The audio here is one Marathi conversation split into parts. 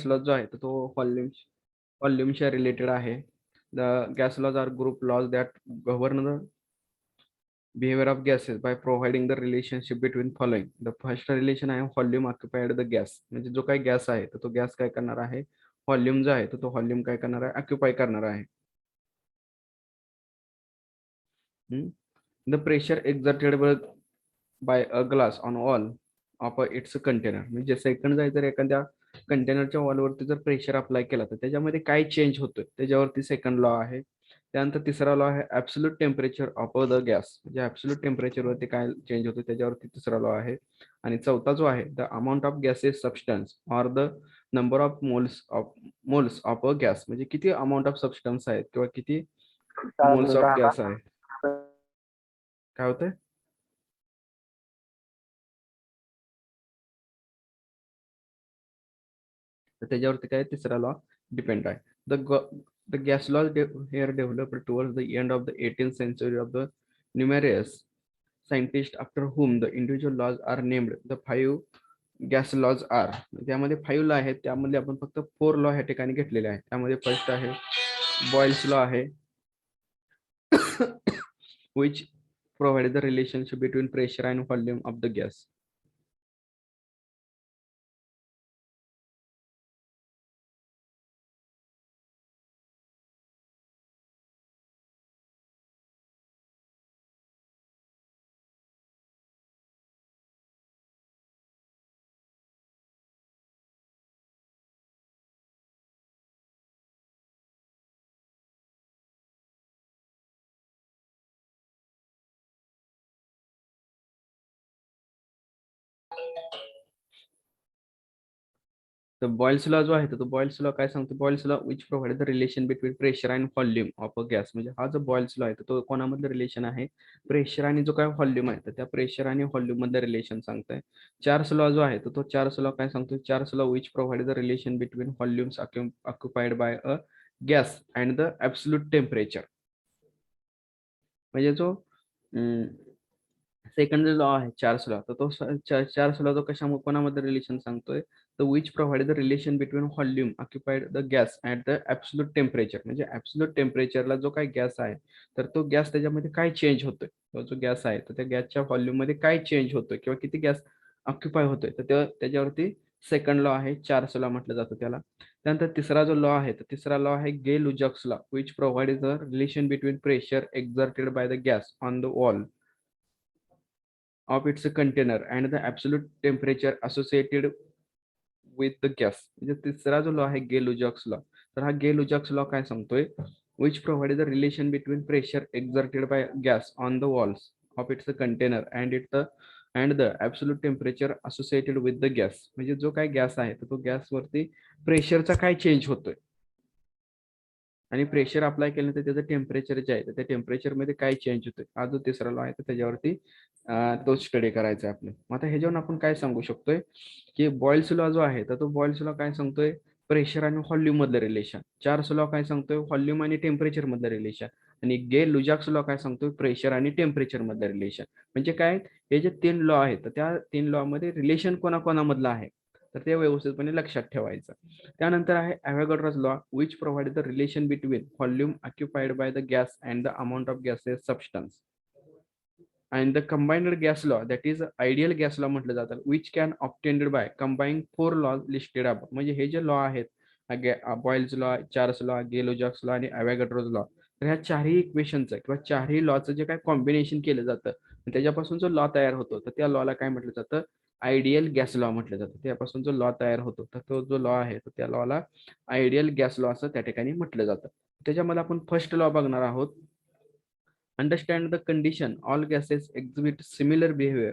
लॉ जो आहे तो व्हॉल्यूमच्या रिलेटेड आहे. The gas laws are group laws that govern the behavior of gases by providing the relationship between following. The first relation आहे व्हॉल्यूम ऑक्युपाइड द गॅस. म्हणजे जो काही गॅस आहे तो गॅस काय करणार आहे, व्हॉल्यूम जो आहे तो व्हॉल्यूम काय करणार आहे, ऑक्युपाय करणार आहे. The pressure exerted by a glass on wall of its container. म्हणजे सेकंड आहे, जर एखाद्या कंटेनरच्या वॉलवरती जर प्रेशर अप्लाय केला तर त्याच्यामध्ये काय चेंज होतोय त्याच्यावरती सेकंड लॉ आहे. त्यानंतर तिसरा लॉ आहे absolute temperature of the gas. म्हणजे ऍब्सोल्यूट टेम्परेचरवरती काय चेंज होतो त्याच्यावरती तिसरा लॉ आहे. आणि चौथा जो आहे the amount of gases substance or the number of moles of a gas. म्हणजे किती अमाऊंट ऑफ सबस्टन्स आहेत किंवा किती मोल्स ऑफ गॅस आहे. काय होतंय, तर त्याच्यावरती काय तिसरा लॉ डिपेंड आहे. The gas law here developed towards the end of the 18th century of the numerous scientists after whom the individual laws are named. The 5 gas laws are. त्यामध्ये 5 लॉ आहेत, त्यामध्ये आपण फक्त 4 लॉ ह्या ठिकाणी घेतलेले आहेत. त्यामध्ये फर्स्ट आहे बॉयल्स लॉ आहे which provide the relationship between pressure and volume of the gas. तर बॉयल्स लॉ जो आहे तो बॉयल्स लॉ काय सांगतो, Boyle's law which provide the relation between pressure and volume of a gas. म्हणजे हा जो बॉयल्स लॉ आहे तो कोणामधलं रिलेशन आहे, प्रेशर आणि जो काय व्हॉल्यूम आहे तर त्या प्रेशर आणि व्हॉल्यूम मधलं रिलेशन सांगताय. चार्ल्स लॉ जो आहे तो चार्ल्स लॉ काय सांगतो, Charles law which provide the relation between volumes occupied by a gas and the absolute temperature. म्हणजे जो सेकंड लॉ आहे चार्ल्स लॉ, तर तो चार्ल्स लॉ तो कोणामध्ये रिलेशन सांगतोय, तर which provide the relation between volume occupied the gas at the absolute temperature. म्हणजे ऍब्सोल्यूट टेम्परेचरला जो काही गॅस आहे तर तो गॅस त्याच्यामध्ये काय चेंज होतोय, तो जो गॅस आहे तर त्या गॅसच्या व्हॉल्यूम मध्ये काय चेंज होतोय किंवा किती गॅस ऑक्युपाय होतोय, तर त्याच्यावरती सेकंड लॉ आहे, चार्ल्स लॉ म्हटलं जातं त्याला. त्यानंतर तिसरा जो लॉ आहे तर तिसरा लॉ आहे Gay-Lussac's law which provide the relation between pressure exerted by the gas on the wall of its container and the absolute temperature associated with the gas. म्हणजे तिसरा जो लॉ आहे गे लुजॅक्स लॉ, तर हा गे लुजॅक्स लॉ काय सांगतोय, which provide the relation between pressure exerted by gas on the walls of its container and the absolute temperature associated with the gas. म्हणजे जो काय गॅस आहे तर तो गॅस वरती प्रेशरचा काय चेंज होतोय आणि प्रेशर अप्लाय केल्यानंतर त्याचं टेम्परेचर जे आहे तर त्या टेम्परेचर मध्ये काय चेंज होतोय, हा जो तिसरा लॉ आहे तर त्याच्यावरती तो स्टडी करायचा आहे आपल्याला. मग आता ह्याच्यावरून आपण काय सांगू शकतोय की बॉयल्स लॉ जो आहे तर तो बॉयल्स लॉ काय सांगतोय, प्रेशर आणि व्हॉल्यूम मधलं रिलेशन. चार्ल्स लॉ काय सांगतोय, व्हॉल्यूम आणि टेम्परेचर मधलं रिलेशन. आणि गे लुजॅक्स लॉ काय सांगतोय, प्रेशर आणि टेम्परेचर मधलं रिलेशन. म्हणजे काय, हे जे 3 लॉ आहेत तर त्या 3 लॉ मध्ये रिलेशन कोणाकोणामधलं आहे तर ते व्यवस्थितपणे लक्षात ठेवायचं. त्यानंतर आहे Avogadro's law which provide the relation between volume occupied by the gas and the amount of gases substance. and the combined gas law that is ideal gas law म्हटलं जातं which can obtained by combining 4 laws listed above. म्हणजे हे जे लॉ आहेत बॉयल्स लॉ, चार्ल्स लॉ, गे लुजॅक्स लॉ आणि ॲव्होगाड्रोज लॉ, तर ह्या चारही इक्वेशनचं किंवा चारही लॉचं जे काय कॉम्बिनेशन केलं जातं त्याच्यापासून जो लॉ तयार होतो तर त्या लॉला काय म्हटलं जातं, आयडियल गॅस लॉ म्हटलं जातं. त्यापासून जो लॉ तयार होतो तर तो जो लॉ आहे तर त्या लॉला आयडियल गॅस लॉ असं त्या ठिकाणी म्हटलं जातं. त्याच्यामध्ये आपण फर्स्ट लॉ बघणार आहोत. Understand the condition. All gases exhibit similar behavior.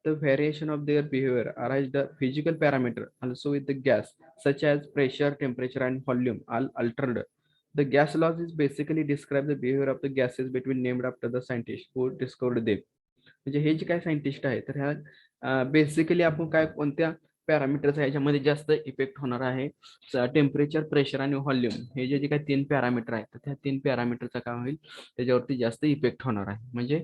The variation of their behavior arise the physical parameter also with the gas, such as pressure, temperature, and volume, all altered. The gas laws is basically describe the behavior of the gases between named after the scientist who discovered them. म्हणजे हे जे काय सायंटिस्ट आहे तर ह्या बेसिकली आपण काय कोणत्या पॅरामीटरचा ह्याच्यामध्ये जास्त इफेक्ट होणार आहे, टेम्परेचर, प्रेशर आणि व्हॉल्यूम. हे जे काही 3 पॅरामीटर आहेत तर त्या 3 पॅरामीटरचा काय होईल त्याच्यावरती जास्त इफेक्ट होणार आहे. म्हणजे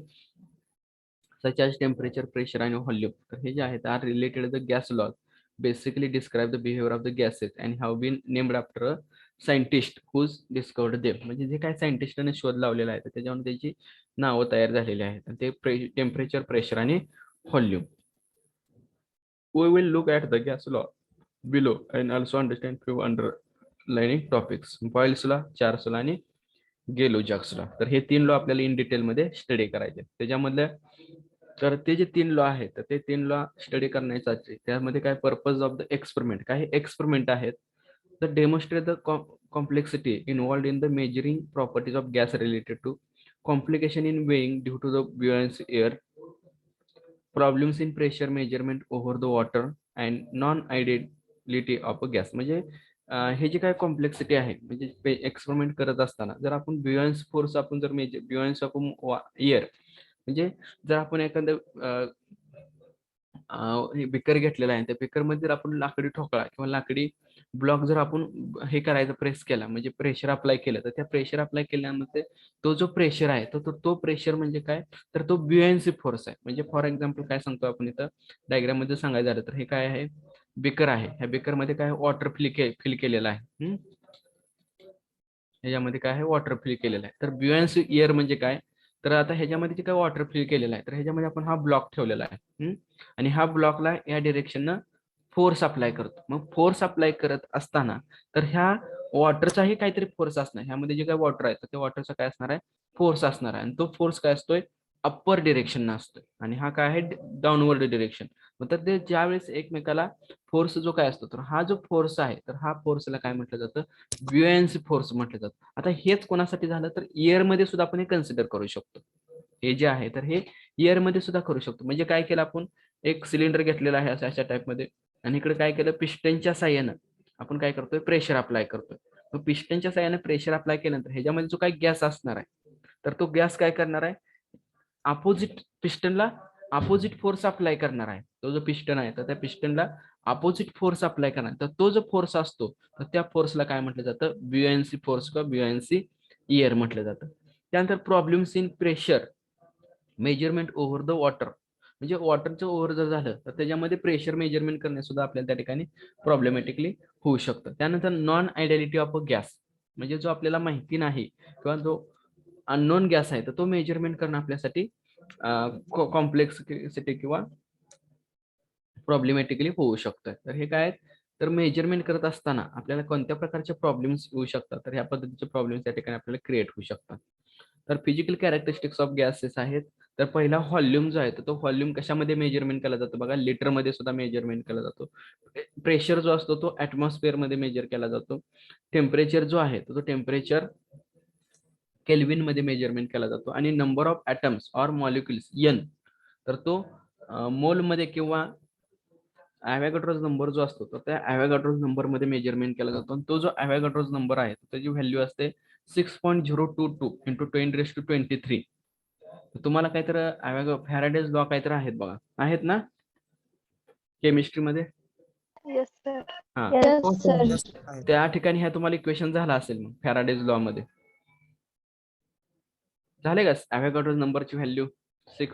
सच ॲज टेम्परेचर, प्रेशर आणि व्हॉल्यूम, तर हे जे आहेत are related the gas laws basically describe the behavior of the gases and have been named after a scientist who's discovered them. म्हणजे जे काय सायंटिस्टने शोध लावलेला आहे त्याच्यावर त्याची नावं तयार झालेली आहेत. ते टेम्परेचर, प्रेशर आणि volume. We will look at the gas law below and also understand few underlining topics. Boyle's law, Charles law आणि गेलो-जॅक्स लॉ. तर हे 3 लॉ आपल्याला इन डिटेल मध्ये स्टडी करायचे. त्याच्यामधल्या तर ते जे 3 लॉ आहेत तर ते 3 लॉ स्टडी करण्याचा त्यामध्ये काय पर्पज ऑफ द एक्सपेरिमेंट, काय एक्सपेरिमेंट आहेत. The demonstrate the complexity involved in the measuring properties of gas related to complication in weighing due to the buoyancy air, problems in pressure measurement over the water and non ideality of a gas. म्हणजे हे जे काय कॉम्प्लेक्सिटी आहे म्हणजे एक्सपेरिमेंट करत असताना जर आपण ब्युअन्स फोर्स आपण जर मेजर ब्युअन्स ऑफ एअर म्हणजे जर आपण एखादं बिकर घेतलेला आहे त्या बिकर मध्ये जर आपण लाकडी ठोकळा किंवा लाकडी ब्लॉक जर आपण हे करायचं प्रेस केला म्हणजे प्रेशर अप्लाय केलं तर त्या प्रेशर अप्लाय केल्यानंतर तो जो प्रेशर आहे तो प्रेशर म्हणजे काय तर तो ब्युएन्सी फोर्स आहे. म्हणजे फॉर एक्झाम्पल काय सांगतो आपण इथं डायग्राम मध्ये सांगायचं झालं तर हे काय आहे बिकर आहे. ह्या बिकर मध्ये काय वॉटर फिल केलेलं आहे. ह्याच्यामध्ये काय आहे वॉटर फिल केलेलं आहे. तर ब्युएन्सी एअर म्हणजे काय तर आता ह्याच्यामध्ये जे काय वॉटर फिल केलेलं आहे तर ह्याच्यामध्ये आपण हा ब्लॉक ठेवलेला आहे आणि हा ब्लॉकला या डिरेक्शननं फोर्स अप्लाय करतो. मग फोर्स अप्लाय करत असताना तर ह्या वॉटरचाही काहीतरी फोर्स असणार. ह्यामध्ये जे काही वॉटर आहे तर त्या वॉटरचा काय असणार आहे फोर्स असणार आहे आणि तो फोर्स काय असतोय अप्पर डिरेक्शन असतोय आणि हा काय आहे डाऊनवर्ड डिरेक्शन. मग तर ते ज्यावेळेस एकमेकाला फोर्स जो काय असतो तर हा जो फोर्स आहे तर हा फोर्सला काय म्हटलं जातं ब्युएन्सी फोर्स म्हटलं जातं. आता हेच कोणासाठी झालं तर एअर मध्ये सुद्धा आपण हे कन्सिडर करू शकतो. हे जे आहे तर हे एअर मध्ये सुद्धा करू शकतो. म्हणजे काय केलं आपण एक सिलेंडर घेतलेला आहे अशा टाइप मध्ये आणि इकडे काय केलं पिस्टनच्या साह्यानं आपण काय करतोय प्रेशर अप्लाय करतोय. मग पिस्टनच्या साह्यानं प्रेशर अप्लाय केल्यानंतर ह्याच्यामध्ये जो काही गॅस असणार आहे तर तो गॅस काय करणार आहे अपोजिट पिस्टनला अपोजिट फोर्स अप्लाय करणार आहे. तो जो पिस्टन आहे तर त्या पिस्टनला अपोजिट फोर्स अप्लाय करणार तर तो जो फोर्स असतो तर त्या फोर्सला काय म्हटलं जातं ब्युएन्सी फोर्स किंवा ब्युएन्सी एअर म्हटलं जातं. त्यानंतर problems in pressure measurement over the water म्हणजे वॉटरचं ओव्हर जर झालं तर त्याच्यामध्ये प्रेशर मेजरमेंट करणे सुद्धा आपल्याला त्या ठिकाणी प्रॉब्लेमॅटिकली होऊ शकतं. त्यानंतर non ideality of a gas म्हणजे जो आपल्याला माहिती नाही किंवा जो अननोन गॅस आहे तर तो मेजरमेंट करणं आपल्यासाठी कॉम्प्लेक्सिटी किंवा प्रॉब्लेमॅटिकली होऊ शकतं. तर हे काय तर मेजरमेंट करत असताना आपल्याला कोणत्या प्रकारचे प्रॉब्लेम्स येऊ शकतात तर ह्या पद्धतीचे प्रॉब्लेम्स त्या ठिकाणी आपल्याला क्रिएट होऊ शकतात. तर फिजिकल कॅरेक्टरिस्टिक्स ऑफ गॅसेस आहेत. तर पहिला व्हॉल्यूम जो आहे तो व्हॉल्यूम कशामध्ये मेजरमेंट केला जातो बघा लिटर मध्ये सुद्धा मेजरमेंट केला जातो. प्रेशर जो असतो तो ऍटमॉस्फिअर मध्ये मेजर केला जातो. टेम्परेचर जो आहे तो टेम्परेचर केल्विन मध्ये मेजरमेंट केला जातो आणि number of atoms or molecules N तर तो मोल मध्ये किंवा ॲव्होगॅड्रोज नंबर जो असतो तर त्या ॲव्होगॅड्रोज नंबर मध्ये मेजरमेंट केला जातो आणि तो जो ॲव्होगॅड्रोज नंबर आहे त्याची व्हॅल्यू असते 6.022 इंटू 10⁻23. तुम्हाला काहीतरी फॅराडेज लॉ काहीतरी आहेत बघा आहेत ना केमिस्ट्री मध्ये Yes, sir. हा Yes, sir. त्या ठिकाणी ह्या तुम्हाला इक्वेशन झाला असेल मग फॅराडेज लॉ मध्ये झाले का ॲव्होगॅड्रोज नंबरची value 6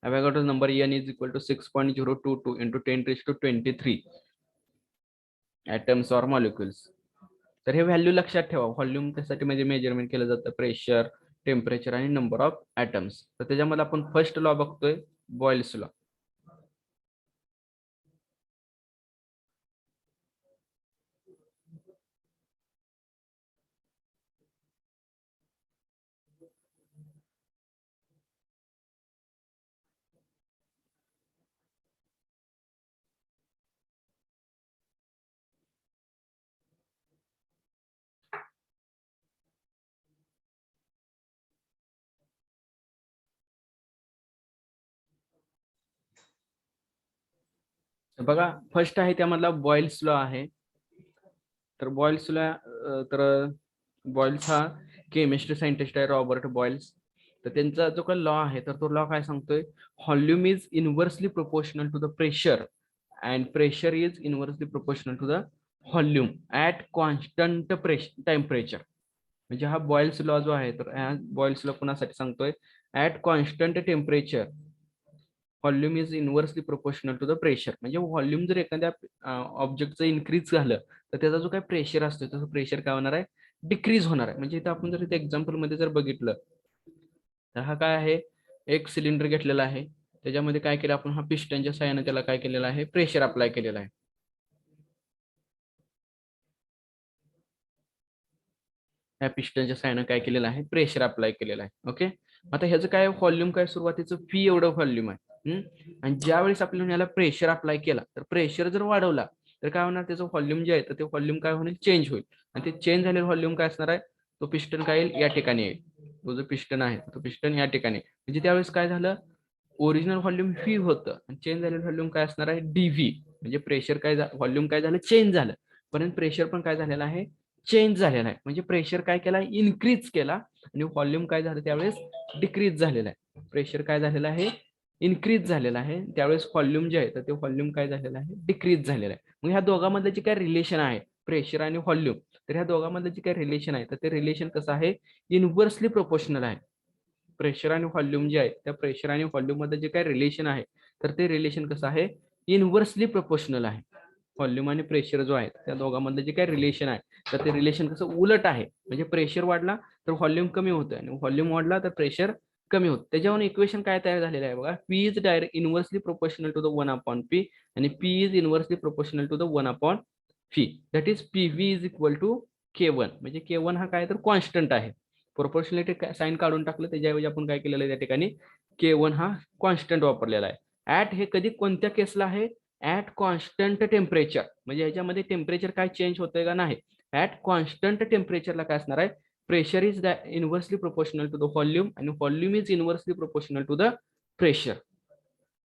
Avogadro's number N is equal to 6.022 into 10⁻23 atoms or molecules. तर हे व्हॅल्यू लक्षात ठेवा. व्हॉल्यूम त्यासाठी म्हणजे मेजरमेंट केलं जातं प्रेशर टेम्परेचर आणि नंबर ऑफ ऍटम्स. तर त्याच्यामध्ये आपण फर्स्ट लॉ बघतोय बॉयल्स लॉ. बघा फर्स्ट आहे त्यामधला बॉयल्स लॉ आहे. तर बॉयल्स लॉ तर बॉयल्स हा केमिस्ट्री सायंटिस्ट आहे रॉबर्ट बॉयल्स. तर त्यांचा जो काही लॉ आहे तर तो लॉ काय सांगतोय volume is inversely proportional to the pressure and pressure is inversely proportional to the volume at constant temperature. म्हणजे हा बॉयल्स लॉ जो आहे तर बॉयल्स लॉ कोणासाठी सांगतोय at constant temperature volume is inversely proportional to the pressure. म्हणजे व्हॉल्यूम जर एखाद्या ऑब्जेक्टचं इन्क्रीज झालं तर त्याचा जो काही प्रेशर असतो त्याचं प्रेशर काय होणार आहे, डिक्रीज होणार आहे. म्हणजे इथं आपण जर इथे एक्झाम्पल मध्ये जर बघितलं तर हा काय आहे, एक सिलेंडर घेतलेला आहे, त्याच्यामध्ये काय केलं आपण, हा पिस्टनच्या साहाय्याने त्याला काय केलेलं आहे, प्रेशर अप्लाय केलेलं आहे. या पिस्टनच्या साहाय्याने काय केलेलं आहे, प्रेशर अप्लाय केलेलं आहे. ओके, आता ह्याचं काय व्हॉल्यूम, काय सुरुवातीचं पी एवढं व्हॉल्यूम आहे. आणि ज्या वेळेस आपल्याला याला प्रेशर अप्लाय केला तर प्रेशर जर वाढवला तर काय होणार, त्याचं व्हॉल्यूम जे आहे तर ते व्हॉल्यूम काय होईल, चेंज होईल. आणि ते चेंज झालेलं व्हॉल्यूम काय असणार आहे, तो पिस्टन काय येईल, या ठिकाणी येईल. तो जो पिस्टन आहे तो पिस्टन या ठिकाणी, म्हणजे त्यावेळेस काय झालं, ओरिजिनल व्हॉल्यूम व्ही होतं आणि चेंज झालेलं व्हॉल्यूम काय असणार आहे, डीव्ही. म्हणजे प्रेशर काय, व्हॉल्यूम काय झालं, चेंज झालं, पण प्रेशर पण काय झालेलं आहे, चेंज झालेला आहे. म्हणजे प्रेशर काय केला, इन्क्रीज केला, आणि व्हॉल्यूम काय झालं त्यावेळेस डिक्रीज झालेला आहे. प्रेशर काय झालेलं आहे, इन्क्रीज झालेला आहे, त्यावेळेस व्हॉल्यूम जे आहे तर ते व्हॉल्यूम काय झालेलं आहे, डिक्रीज झालेलं आहे. मग ह्या दोघांमधलं जे काय रिलेशन आहे, प्रेशर आणि व्हॉल्यूम, तर ह्या दोघांमधलं जे काय रिलेशन आहे तर ते रिलेशन कसं आहे, इनव्हर्सली प्रोपोर्शनल आहे. प्रेशर आणि व्हॉल्यूम जे आहे त्या प्रेशर आणि व्हॉल्यूम मध्ये जे काय रिलेशन आहे तर ते रिलेशन कसं आहे, इनव्हर्सली प्रोपोर्शनल आहे. व्हॉल्यूम आणि प्रेशर जो आहे त्या दोघांमधलं जे काय रिलेशन आहे तर ते रिलेशन कसं उलट आहे. म्हणजे प्रेशर वाढला तर व्हॉल्यूम कमी होतं आणि व्हॉल्यूम वाढला तर प्रेशर कमी होतं. त्याच्यावरून इक्वेशन काय तयार झालेलं आहे बघा, P is direct inversely proportional to the 1/p आणि P is inversely proportional to the 1/v. That is P V is equal to K1. म्हणजे K1 हा काय तर कॉन्स्टंट आहे. प्रोपोर्शनलिटी साइन काढून टाकलं, त्याच्याऐवजी आपण काय केलेलं आहे त्या ठिकाणी K1 हा कॉन्स्टंट वापरलेला आहे. ऍट हे कधी कोणत्या केसला आहे, ऍट कॉन्स्टंट टेम्परेचर. म्हणजे याच्यामध्ये टेम्परेचर काय चेंज होतंय का नाही, ऍट कॉन्स्टंट टेम्परेचरला काय असणार आहे, pressure is inversely proportional to the volume आणि volume is inversely proportional to the pressure.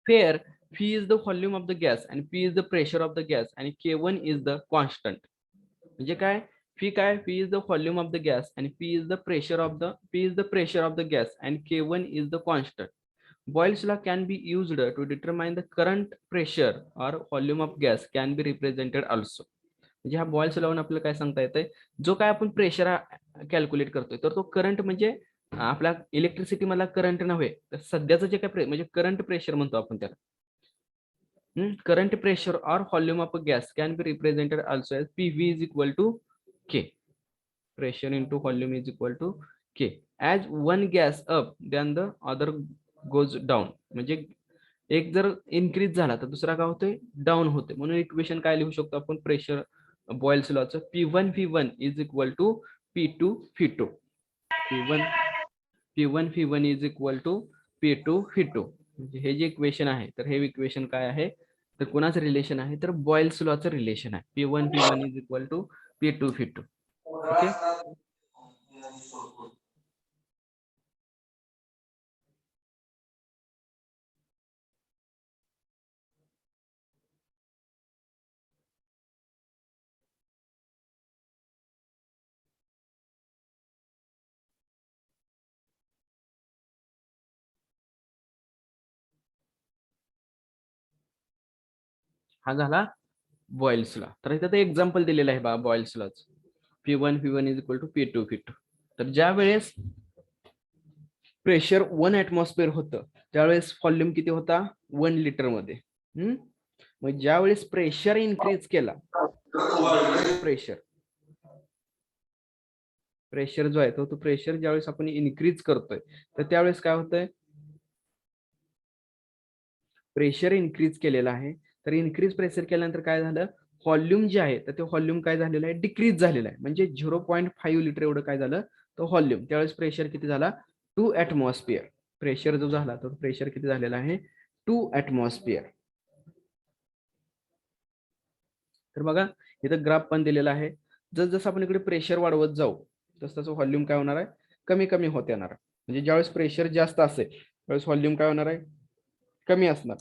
Where V is the volume of the gas and P is the pressure of the gas and K1 is the constant. म्हणजे काय, P काय, P is the volume of the gas and P is the pressure of the gas and K1 is the constant. Boyle's law can be used to determine the current pressure or volume of gas can be represented also. म्हणजे हा बॉयल्स लॉ आपल्याला काय सांगता येतंय, जो काय आपण प्रेशर कॅल्क्युलेट करतोय तर तो करंट म्हणजे आपला इलेक्ट्रिसिटी मधला करंट नव्हे तर सध्याचं जे काय म्हणजे करंट प्रेशर म्हणतो आपण त्याला. Current pressure or volume of a gas can be represented also as PV is equal to K. Pressure into volume is equal to K. As one gas up, then the other goes down. म्हणजे एक जर इन्क्रीज झाला तर दुसरा काय होतोय, डाऊन होते. म्हणून इक्वेशन काय लिहू शकतो आपण प्रेशर बॉयल्स लॉचं, P1 V1 is equal to P2 V2. P1 V1 is equal to P2 V2. म्हणजे हे जे इक्वेशन आहे तर हे इक्वेशन काय आहे, तर कोणाचं रिलेशन आहे, तर बॉयल्स लॉचं रिलेशन आहे. P1 V1 is equal to P2 V2. Okay, हा झाला बॉयल्स लॉ. तर इथं ते एक्झाम्पल दिलेलं आहे बा बॉयल्स लॉच, P1 V1 is equal to P2 V2. तर ज्या वेळेस प्रेशर 1 ऍटमॉस्फिअर होतं त्यावेळेस व्हॉल्यूम किती होता, 1 लिटर मध्ये. मग ज्या वेळेस प्रेशर इन्क्रीज केला, प्रेशर जो आहे तो प्रेशर ज्यावेळेस आपण इन्क्रीज करतोय तर त्यावेळेस काय होतंय, प्रेशर इन्क्रीज केलेलं आहे. तर इन्क्रीज प्रेशर केल्यानंतर काय झालं, व्हॉल्यूम जे आहे तर ते व्हॉल्यूम काय झालेलं आहे, डिक्रीज झालेलं आहे. म्हणजे 0.5 लिटर एवढं काय झालं, तो व्हॉल्यूम. त्यावेळेस प्रेशर किती झाला, 2 ऍटमॉस्फिअर. प्रेशर जो झाला तो प्रेशर किती झालेला आहे, 2 ऍटमॉस्फिअर. तर बघा इथं ग्राफ पण दिलेला आहे. जसं आपण इकडे प्रेशर वाढवत जाऊ तसं तसं व्हॉल्यूम काय होणार आहे, कमी कमी होत येणार आहे. म्हणजे ज्यावेळेस प्रेशर जास्त असेल त्यावेळेस व्हॉल्यूम काय होणार आहे, कमी असणार.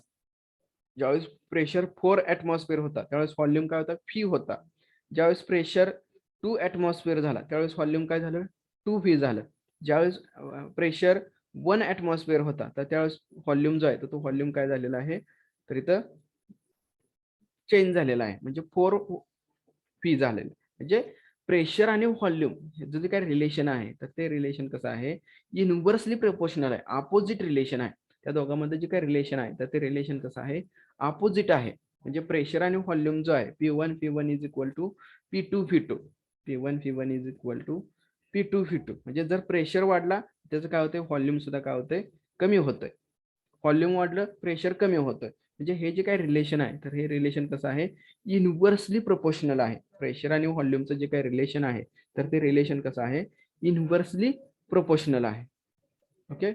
ज्यावेळेस प्रेशर 4 ऍटमॉस्फिअर होता त्यावेळेस व्हॉल्यूम काय होता, फी होता. ज्यावेळेस प्रेशर 2 ऍटमॉस्फिअर झाला त्यावेळेस व्हॉल्यूम काय झालं, 2 झालं. ज्यावेळेस प्रेशर 1 ऍटमॉस्फिअर होता तर त्यावेळेस व्हॉल्यूम जो आहे तो व्हॉल्यूम काय झालेला आहे, तर इथं चेंज झालेला आहे. म्हणजे 4 झालेलं. म्हणजे प्रेशर आणि व्हॉल्यूम हे जे काही रिलेशन आहे तर ते रिलेशन कसं आहे, इनव्हर्सली प्रोपोर्शनल आहे, अपोजिट रिलेशन आहे. त्या दोघांमध्ये जे काही रिलेशन आहे तर ते रिलेशन कसं आहे, अपोजिट आहे. म्हणजे प्रेशर आणि व्हॉल्यूम जो आहे P1 P1 is equal to P2 P2, P1 P1 is equal to P2 P2. म्हणजे जर प्रेशर वाढला त्याचं काय होतंय, व्हॉल्यूम सुद्धा काय होतंय, कमी होतंय. व्हॉल्यूम वाढलं प्रेशर कमी होतंय. म्हणजे हे जे काही रिलेशन आहे तर हे रिलेशन कसं आहे, इन्व्हर्सली प्रोपोर्शनल आहे. प्रेशर आणि व्हॉल्यूमचं जे काही रिलेशन आहे तर ते रिलेशन कसं आहे, इन्व्हर्सली प्रोपोर्शनल आहे. ओके.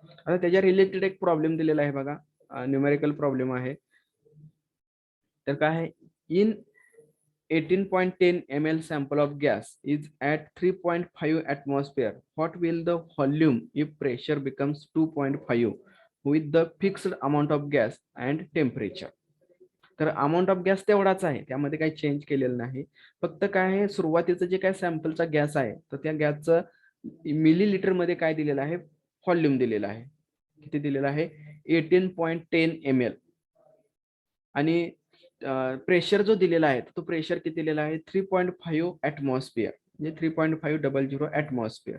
आता त्याच्या रिलेटेड एक प्रॉब्लेम दिलेला आहे बघा, न्यूमेरिकल प्रॉब्लेम आहे. तर काय आहे, in 18.10 ml sample of gas is at 3.5 atmosphere. What will the volume if pressure becomes 2.5 with the fixed amount of gas and temperature? तर अमाऊंट ऑफ गॅस तेवढाच आहे, त्यामध्ये काही चेंज केलेलं नाही. फक्त काय आहे, सुरुवातीचं जे काय सॅम्पलचा गॅस आहे तर त्या गॅसचं मिली मध्ये काय दिलेलं आहे, व्हॉल्यूम दिलेलं आहे. किती दिलेलं आहे, 18.10 ml. आणि प्रेशर जो दिलेला आहे तो प्रेशर किती दिलेला आहे, 3.5 ॲटमॉस्फिअर, म्हणजे 3.500 atmosphere.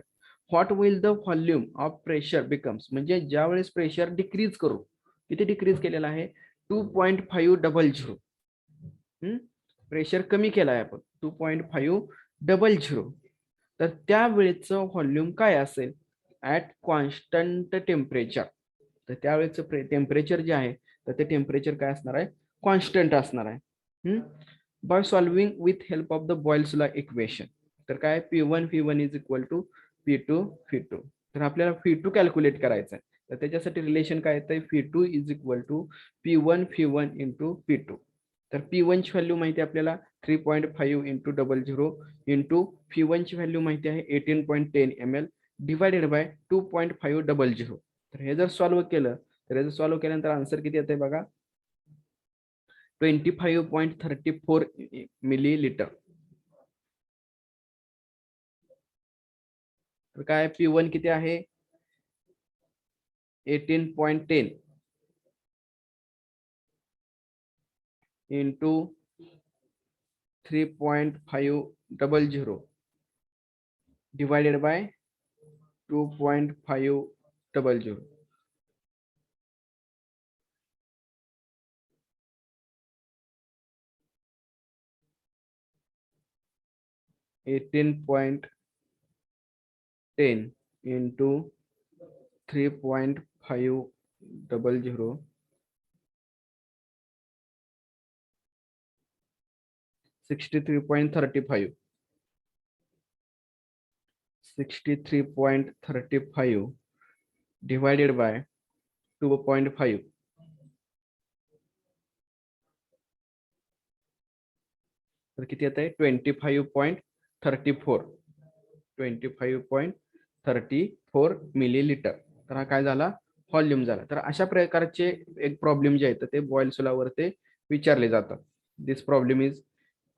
What will the volume of pressure becomes, म्हणजे ज्या वेळेस प्रेशर डिक्रीज करू, किती डिक्रीज केलेला आहे, 2.500. प्रेशर कमी केला आहे आपण 2.500. तर त्यावेळेचं व्हॉल्यूम काय असेल, ऍट कॉन्स्टंट टेम्परेचर. तर त्यावेळेचं टेम्परेचर जे आहे तर ते टेम्परेचर काय असणार आहे, कॉन्स्टंट असणार आहे. By solving with help of the Boyle's law equation. तर काय, P1 P1 is equal to P2 P2. तर आपल्याला P2 कॅल्क्युलेट करायचं आहे. तर त्याच्यासाठी रिलेशन काय येतं, P2 is equal to P1 P1 into P2. तर P1 ची व्हॅल्यू माहिती आहे आपल्याला 3.5 इंटू 00 इंटू P1 ची व्हॅल्यू माहिती आहे 18.10 ml डिवायडेड बाय 2.500. तर हे जर सॉल्व्ह केलं तर हे जर सॉल्व्ह केल्यानंतर आन्सर किती येते बघा, 25.34 मिलीलिटर. तर काय P1 किती आहे, 18.10 into 3.500 divided by 2.500. $18.10 into 3.500 63.35 63.35 divided by 2.5. तर किती येत आहे, 25.34 25.34 मिलीलिटर. तर हा काय झाला, व्हॉल्यूम झाला. तर अशा प्रकारचे एक प्रॉब्लेम जे आहेत ते बॉयल्स लॉवर ते विचारले जातात. दिस प्रॉब्लेम इज.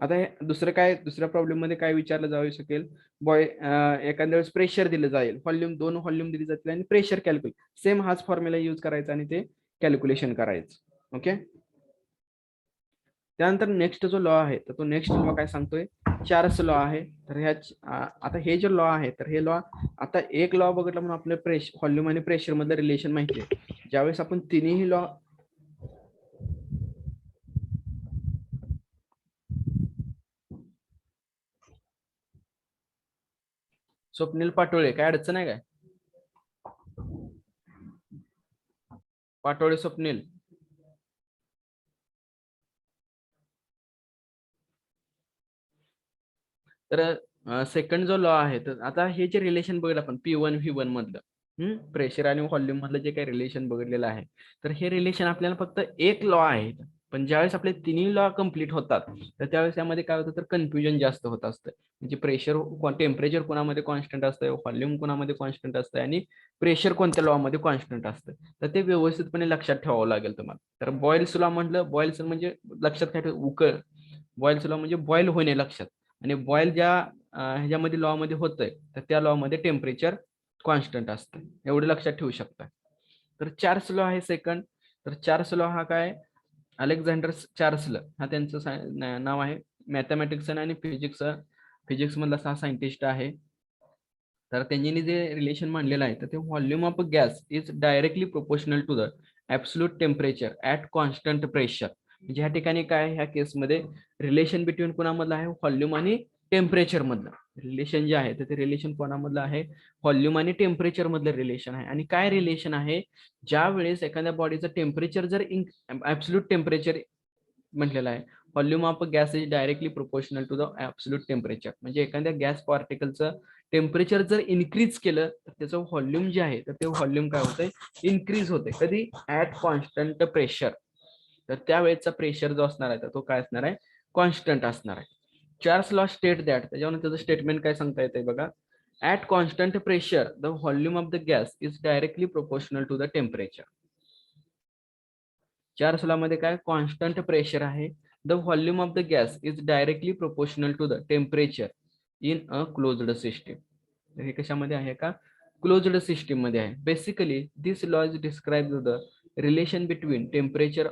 आता हे दुसरं काय, दुसऱ्या प्रॉब्लेम मध्ये काय विचारलं जाऊ शकेल, एखाद्या वेळेस प्रेशर दिलं जाईल, व्हॉल्यूम, दोन व्हॉल्यूम दिली जातील आणि प्रेशर कॅल्क्युलेट, सेम हाच फॉर्म्युला यूज करायचा आणि ते कॅल्क्युलेशन करायचं. ओके. त्यानंतर नेक्स्ट जो लॉ आहे तर तो नेक्स्ट लॉ काय सांगतोय, चार्ल्स लॉ आहे. तर ह्या आता हे जे लॉ आहे तर हे लॉ, आता एक लॉ बघितला म्हणून आपल्या व्हॉल्यूम आणि प्रेशर मधलं रिलेशन माहिती आहे. ज्यावेळेस आपण तिन्ही लॉ, स्वप्नील पाटोळे, काय अडचण आहे काय, पाटोळे स्वप्नील. तर सेकंड जो लॉ आहे तर आता हे जे रिलेशन बघितलं आपण P1 V1 मधलं, प्रेशर आणि व्हॉल्यूम मधलं जे काही रिलेशन बघितलेलं आहे तर हे रिलेशन आपल्याला फक्त एक लॉ आहे. पण ज्यावेळेस आपले तिन्ही लॉ कम्प्लीट होतात तर त्यावेळेस यामध्ये काय होतं, तर कन्फ्युजन जास्त होत असतं. म्हणजे प्रेशर, टेम्परेचर कोणामध्ये कॉन्स्टंट असतं, व्हॉल्यूम कोणामध्ये कॉन्स्टंट असतं आणि प्रेशर कोणत्या लॉ मध्ये कॉन्स्टंट असतं. तर ते व्यवस्थितपणे लक्षात ठेवावं लागेल तुम्हाला. तर बॉयल्स लॉ म्हटलं, बॉयल्स म्हणजे लक्षात काय ठेव, उकळ, बॉयल्स लॉ म्हणजे बॉईल होणे लक्षात. आणि बॉईल ज्या ह्याच्यामध्ये लॉ मध्ये होतंय तर त्या लॉ मध्ये टेम्परेचर कॉन्स्टंट असतं, एवढं लक्षात ठेवू शकता. तर चार्ल्स लॉ आहे सेकंड. तर चार्ल्स लॉ हा काय, अलेक्झांडर चार्ल्स हा त्यांचं नाव आहे. मॅथमॅटिक्स आणि फिजिक्स मधला हा सायंटिस्ट आहे. तर त्यांनी जे रिलेशन मांडलेलं आहे तर ते volume of gas is directly proportional to the absolute temperature at constant pressure. म्हणजे ह्या ठिकाणी काय ह्या केसमध्ये रिलेशन बिटवीन कोणामधलं आहे व्हॉल्यूम आणि टेम्परेचर मधलं रिलेशन जे आहे तर ते रिलेशन कोणामधलं आहे व्हॉल्यूम आणि टेम्परेचर मधलं रिलेशन आहे. आणि काय रिलेशन आहे ज्या वेळेस एखाद्या बॉडीचं टेम्परेचर जर ऍब्सोल्यूट टेम्परेचर म्हटलेलं आहे volume of gas is directly proportional to the absolute temperature. म्हणजे एखाद्या गॅस पार्टिकलचं टेम्परेचर जर इन्क्रीज केलं तर त्याचं व्हॉल्यूम जे आहे तर ते व्हॉल्यूम काय होतंय इन्क्रीज होते. कधी ऍट कॉन्स्टंट प्रेशर. तर त्यावेळेचा प्रेशर जो असणार आहे तर तो काय असणार आहे कॉन्स्टंट असणार आहे. चार्ल्स लॉ स्टेट दॅट त्याच्यावर त्याचं स्टेटमेंट काय सांगता येते बघा. At constant pressure the volume of the gas is directly proportional to the temperature. Charles law मध्ये काय कॉन्स्टंट प्रेशर आहे the volume of the gas is directly proportional to the temperature in a closed system. हे कशामध्ये आहे का क्लोज्ड सिस्टीम मध्ये आहे. Basically this law is describe the relation between temperature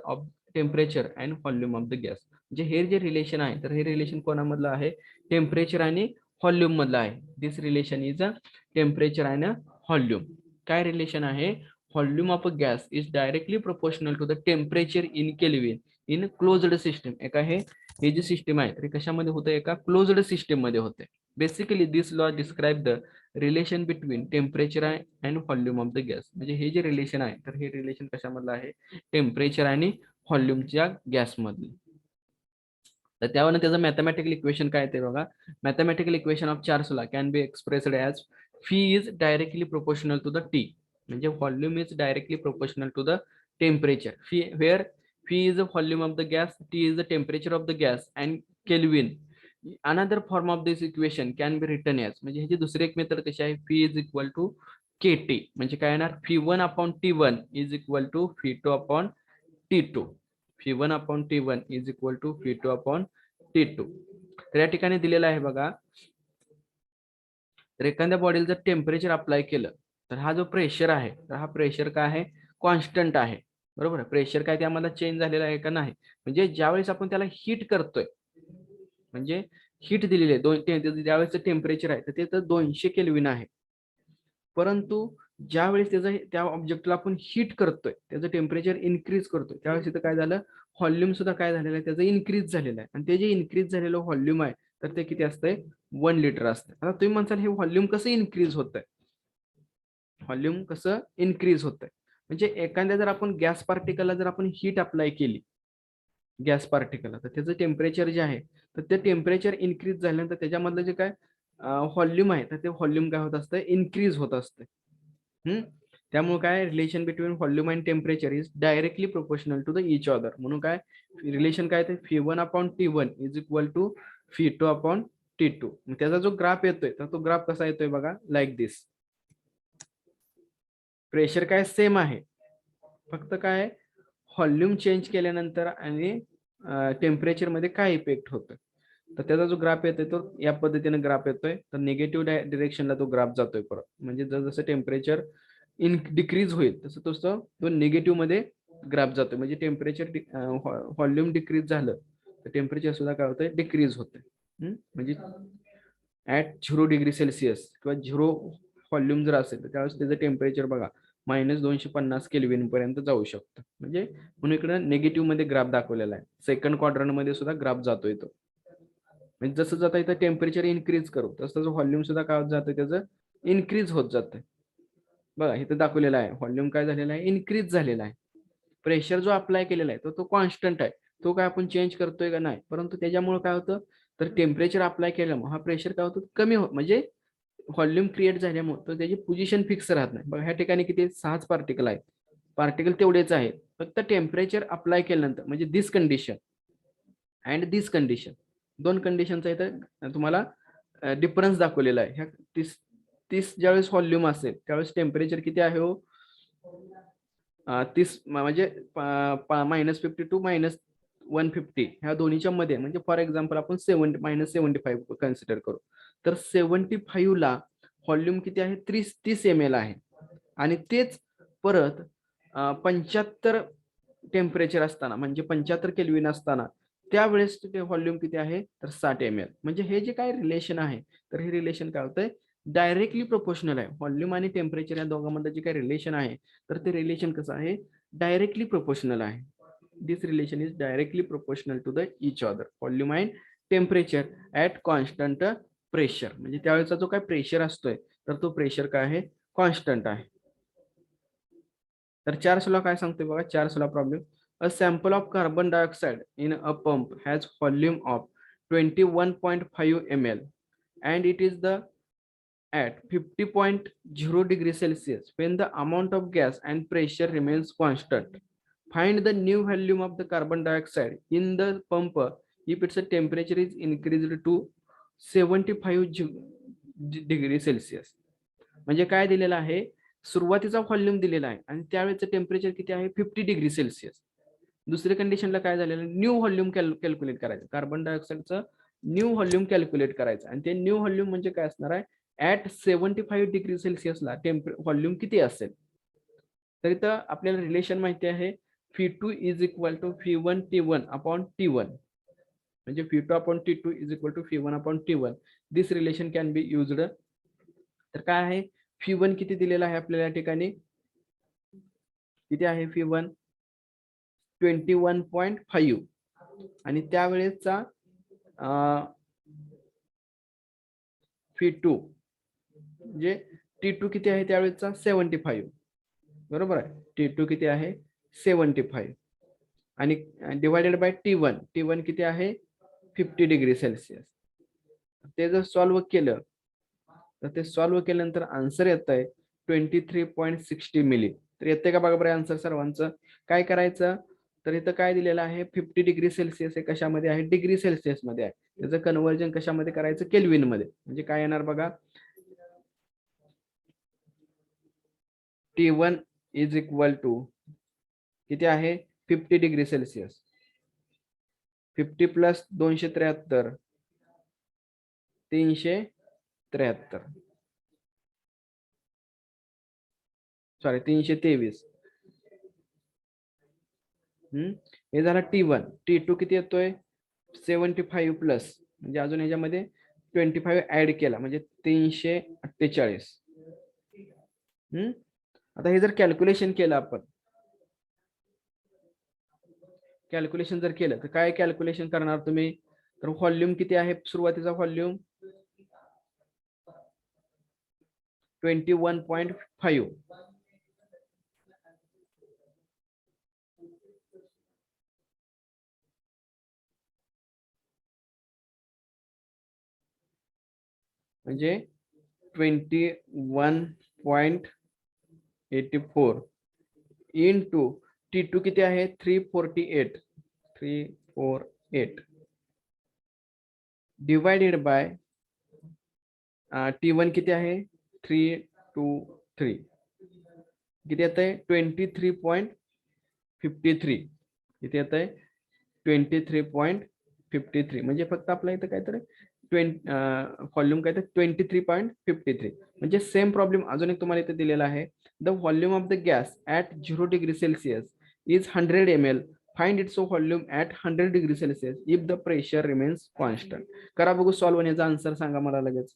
and volume of the gas. म्हणजे हे जे रिलेशन आहे तर हे रिलेशन कोणामधलं आहे टेम्परेचर आणि व्हॉल्यूम मधलं आहे. This relation is a temperature and volume. काय रिलेशन आहे volume of a gas is directly proportional to the temperature in Kelvin in closed system. एका हे जी सिस्टीम आहे तर कशामध्ये होतं एका क्लोज्ड सिस्टीम मध्ये होते. Basically this law describe the relation between temperature and volume of the gas. म्हणजे हे जे रिलेशन आहे तर हे रिलेशन कशामधलं आहे टेम्परेचर आणि व्हॉल्यूमच्या गॅस मधलं. तर त्यावर त्याचं मॅथमॅटिकल इक्वेशन काय ते बघा. Mathematical equation of Charles law can be expressed as V is directly proportional to the T. म्हणजे volume is directly proportional to the temperature. V where V is the volume of the gas T is the temperature of the gas and Kelvin. Another form of this equation can be written as म्हणजे ह्याची दुसरी एक मेथड कशी आहे V is equal to K T. म्हणजे काय येणार V one upon T one is equal to V two upon T two. V one upon T one is equal to V two upon T two. तर या ठिकाणी दिलेला आहे बघा. तर एखाद्या बॉडीला जर टेम्परेचर अप्लाय केलं तर हा जो प्रेशर आहे तर हा प्रेशर काय आहे कॉन्स्टंट आहे. बरोबर. प्रेशर काय त्यामध्ये चेंज झालेला आहे का नाही. म्हणजे ज्यावेळेस आपण त्याला हीट करतोय म्हणजे हीट दिलेली आहे ज्यावेळेस टेम्परेचर आहे तर ते तर 200 केल्विन आहे. परंतु ज्यावेळेस त्याचं त्या ऑब्जेक्टला आपण हीट करतोय त्याचं टेम्परेचर इन्क्रीज करतोय त्यावेळेस इथं काय झालं व्हॉल्यूम सुद्धा काय झालेलं आहे त्याचं इन्क्रीज झालेलं आहे. आणि ते जे इन्क्रीज झालेलं व्हॉल्यूम आहे तर ते किती असतंय 1 लिटर असतं. आता तुम्ही म्हणसाल हे व्हॉल्यूम कसं इन्क्रीज होतंय व्हॉल्यूम कसं इन्क्रीज होतंय. म्हणजे एखाद्या जर आपण गॅस पार्टिकलला जर आपण हीट अप्लाय केली गॅस पार्टिकलला तर त्याचं टेम्परेचर जे आहे तर ते टेम्परेचर इन्क्रीज झाल्यानंतर त्याच्यामधलं जे काय व्हॉल्यूम आहे तर ते व्हॉल्यूम काय होत असतं इन्क्रीज होत असतं. त्यामुळे काय relation between volume and temperature is directly proportional to the each other. म्हणून काय रिलेशन काय ते V one upon T one is equal to V two upon T two. त्याचा जो ग्राफ येतोय तर तो ग्राफ कसा येतोय बघा लाईक दिस. प्रेशर काय सेम आहे फक्त काय व्हॉल्यूम चेंज केल्यानंतर आणि टेम्परेचर मध्ये काय इफेक्ट होतोय. तर त्याचा जो ग्राफ येतोय तो या पद्धतीने ग्राफ येतोय. तर निगेटिव्ह डिरेक्शनला तो ग्राफ जातोय परत. म्हणजे जसं टेम्परेचर डिक्रीज होईल तसं तसं तो निगेटिव्ह मध्ये ग्राफ जातोय. म्हणजे टेम्परेचर व्हॉल्यूम डिक्रीज झालं तर टेम्परेचर सुद्धा काय होतंय डिक्रीज होतंय. म्हणजे ऍट 0 डिग्री सेल्सिअस किंवा 0 व्हॉल्यूम जर असेल तर त्यावेळेस त्याचं टेम्परेचर बघा -250 केल्विन पर्यंत जाऊ शकतं. म्हणजे म्हणून इकडे निगेटिव्ह मध्ये ग्राफ दाखवलेला आहे. सेकंड क्वाड्रंट मध्ये सुद्धा ग्राफ जातोय तो. म्हणजे जसं जाता इथं टेम्परेचर इन्क्रीज करू तसं व्हॉल्यूम सुद्धा काय होत जातं त्याचं इन्क्रीज होत जातं. बघा इथं दाखवलेला आहे व्हॉल्यूम काय झालेला आहे इन्क्रीज झालेला आहे. प्रेशर जो अप्लाय केलेला आहे तो कॉन्स्टंट आहे. तो काय आपण चेंज करतोय का नाही. परंतु त्याच्यामुळे काय होतं तर टेम्परेचर अप्लाय केल्यामुळे हा प्रेशर काय होतं कमी म्हणजे व्हॉल्यूम क्रिएट झाल्यामुळे तर त्याची पोझिशन फिक्स राहत नाही. बघा ह्या ठिकाणी किती 6 पार्टिकल आहेत. पार्टिकल तेवढेच आहेत. फक्त टेम्परेचर अप्लाय केल्यानंतर म्हणजे दिस कंडिशन अँड दिस कंडिशन दोन कंडिशनचा इथं तुम्हाला डिफरन्स दाखवलेला आहे. ह्या 30 ज्यावेळेस व्हॉल्यूम असेल त्यावेळेस टेम्परेचर किती आहे हो 30 म्हणजे -50 टू -150 ह्या दोन्हीच्या मध्ये म्हणजे फॉर एक्झाम्पल आपण -75 कन्सिडर करू. तर 75 ला व्हॉल्यूम किती आहे 30 ml आहे. आणि तेच परत 75 टेम्परेचर असताना म्हणजे 75 केल्विन असताना त्यावेळेस ते व्हॉल्यूम किती आहे तर 60 ml. म्हणजे हे जे काय रिलेशन आहे तर हे रिलेशन काय होतंय डायरेक्टली प्रोपोर्शनल आहे. व्हॉल्यूम आणि टेम्परेचर या दोघांमध्ये जे काही रिलेशन आहे तर ते रिलेशन कसं आहे, डायरेक्टली प्रोपोर्शनल आहे. This relation is directly proportional to the each other. Volume and temperature at constant pressure, म्हणजे त्यावेळेचा जो काय प्रेशर असतोय तर तो प्रेशर काय आहे, कॉन्स्टंट आहे. तर 4 ला काय सांगतोय बघा, 4 ला problem. A sample of carbon dioxide in a pump has volume of 21.5 ml and it is the at 50.0 degrees Celsius when the amount of gas and pressure remains constant. Find the new volume of the carbon dioxide in the pump if its temperature is increased to 75 degree Celsius. म्हणजे काय दिलेलं आहे, सुरुवातीचा व्हॉल्यूम दिलेला आहे आणि त्यावेळेचं टेम्परेचर किती आहे, 50 डिग्री सेल्सिअस. दुसऱ्या कंडिशनला काय झालेलं, न्यू व्हॉल्यूम कॅल्क्युलेट करायचं, कार्बन डायऑक्साईडचं न्यू व्हॉल्यूम कॅल्क्युलेट करायचं. आणि ते न्यू व्हॉल्यूम म्हणजे काय असणार आहे, ऍट 75 डिग्री सेल्सिअसला व्हॉल्यूम किती असेल. तर इथं आपल्याला रिलेशन माहिती आहे, V2 is equal to V1 T1 upon T1, म्हणजे V2 upon T2 is equal to V1 upon T1. This relation can be used. तर काय आहे, V1 किती दिलेला आहे आपल्याला या ठिकाणी, किती आहे V1, 21.5 आणि त्यावेळेसचा V2 म्हणजे T2 किती आहे त्यावेळेसचा, 75. बरोबर आहे, T2 किती आहे, 75 आणि डिवायडेड बाय T1 किती आहे, 50 डिग्री सेल्सिअस. ते जर सॉल्व्ह केलं तर ते सॉल्व्ह केल्यानंतर आन्सर येत आहे 23.60 मिली. तर येते का बघा बरं आन्सर सर्वांचं. काय करायचं, तर इथं काय दिलेलं आहे, 50 डिग्री सेल्सिअस हे कशामध्ये आहे, डिग्री सेल्सिअस मध्ये आहे. त्याचं कन्व्हर्जन कशामध्ये करायचं, केल्विन मध्ये. म्हणजे काय येणार बघा, T1 इज इक्वल टू किती आहे, 50 डिग्री सेल्सिअस. 50 plus 273, 373, sorry 323. हे झालं T1. T2 किती येतोय, 75 प्लस, म्हणजे अजून ह्याच्यामध्ये 25 ऍड केला म्हणजे 348. आता हे जर कॅल्क्युलेशन केलं आपण, कॅल्क्युलेशन जर केलं तर काय कॅल्क्युलेशन करणार तुम्ही, तर व्हॉल्यूम किती आहे, सुरुवातीचा व्हॉल्यूम 21.5 म्हणजे 21.84 इंटू T2 किती आहे, 348 डिवायडेड बाय T1 किती आहे, 323 किती येत आहे, 23.53. किती येत आहे, 23.53. म्हणजे फक्त आपल्या इथं काहीतरी व्हॉल्यूम काय तर 23.53. म्हणजे सेम प्रॉब्लेम अजून एक तुम्हाला इथे दिलेला आहे. The volume of the gas at 0 degree Celsius is 100 ml. Find its volume at 100 degree Celsius if the pressure remains constant. करा बघू सॉल्व्ह, याचा आन्सर सांगा मला लगेच.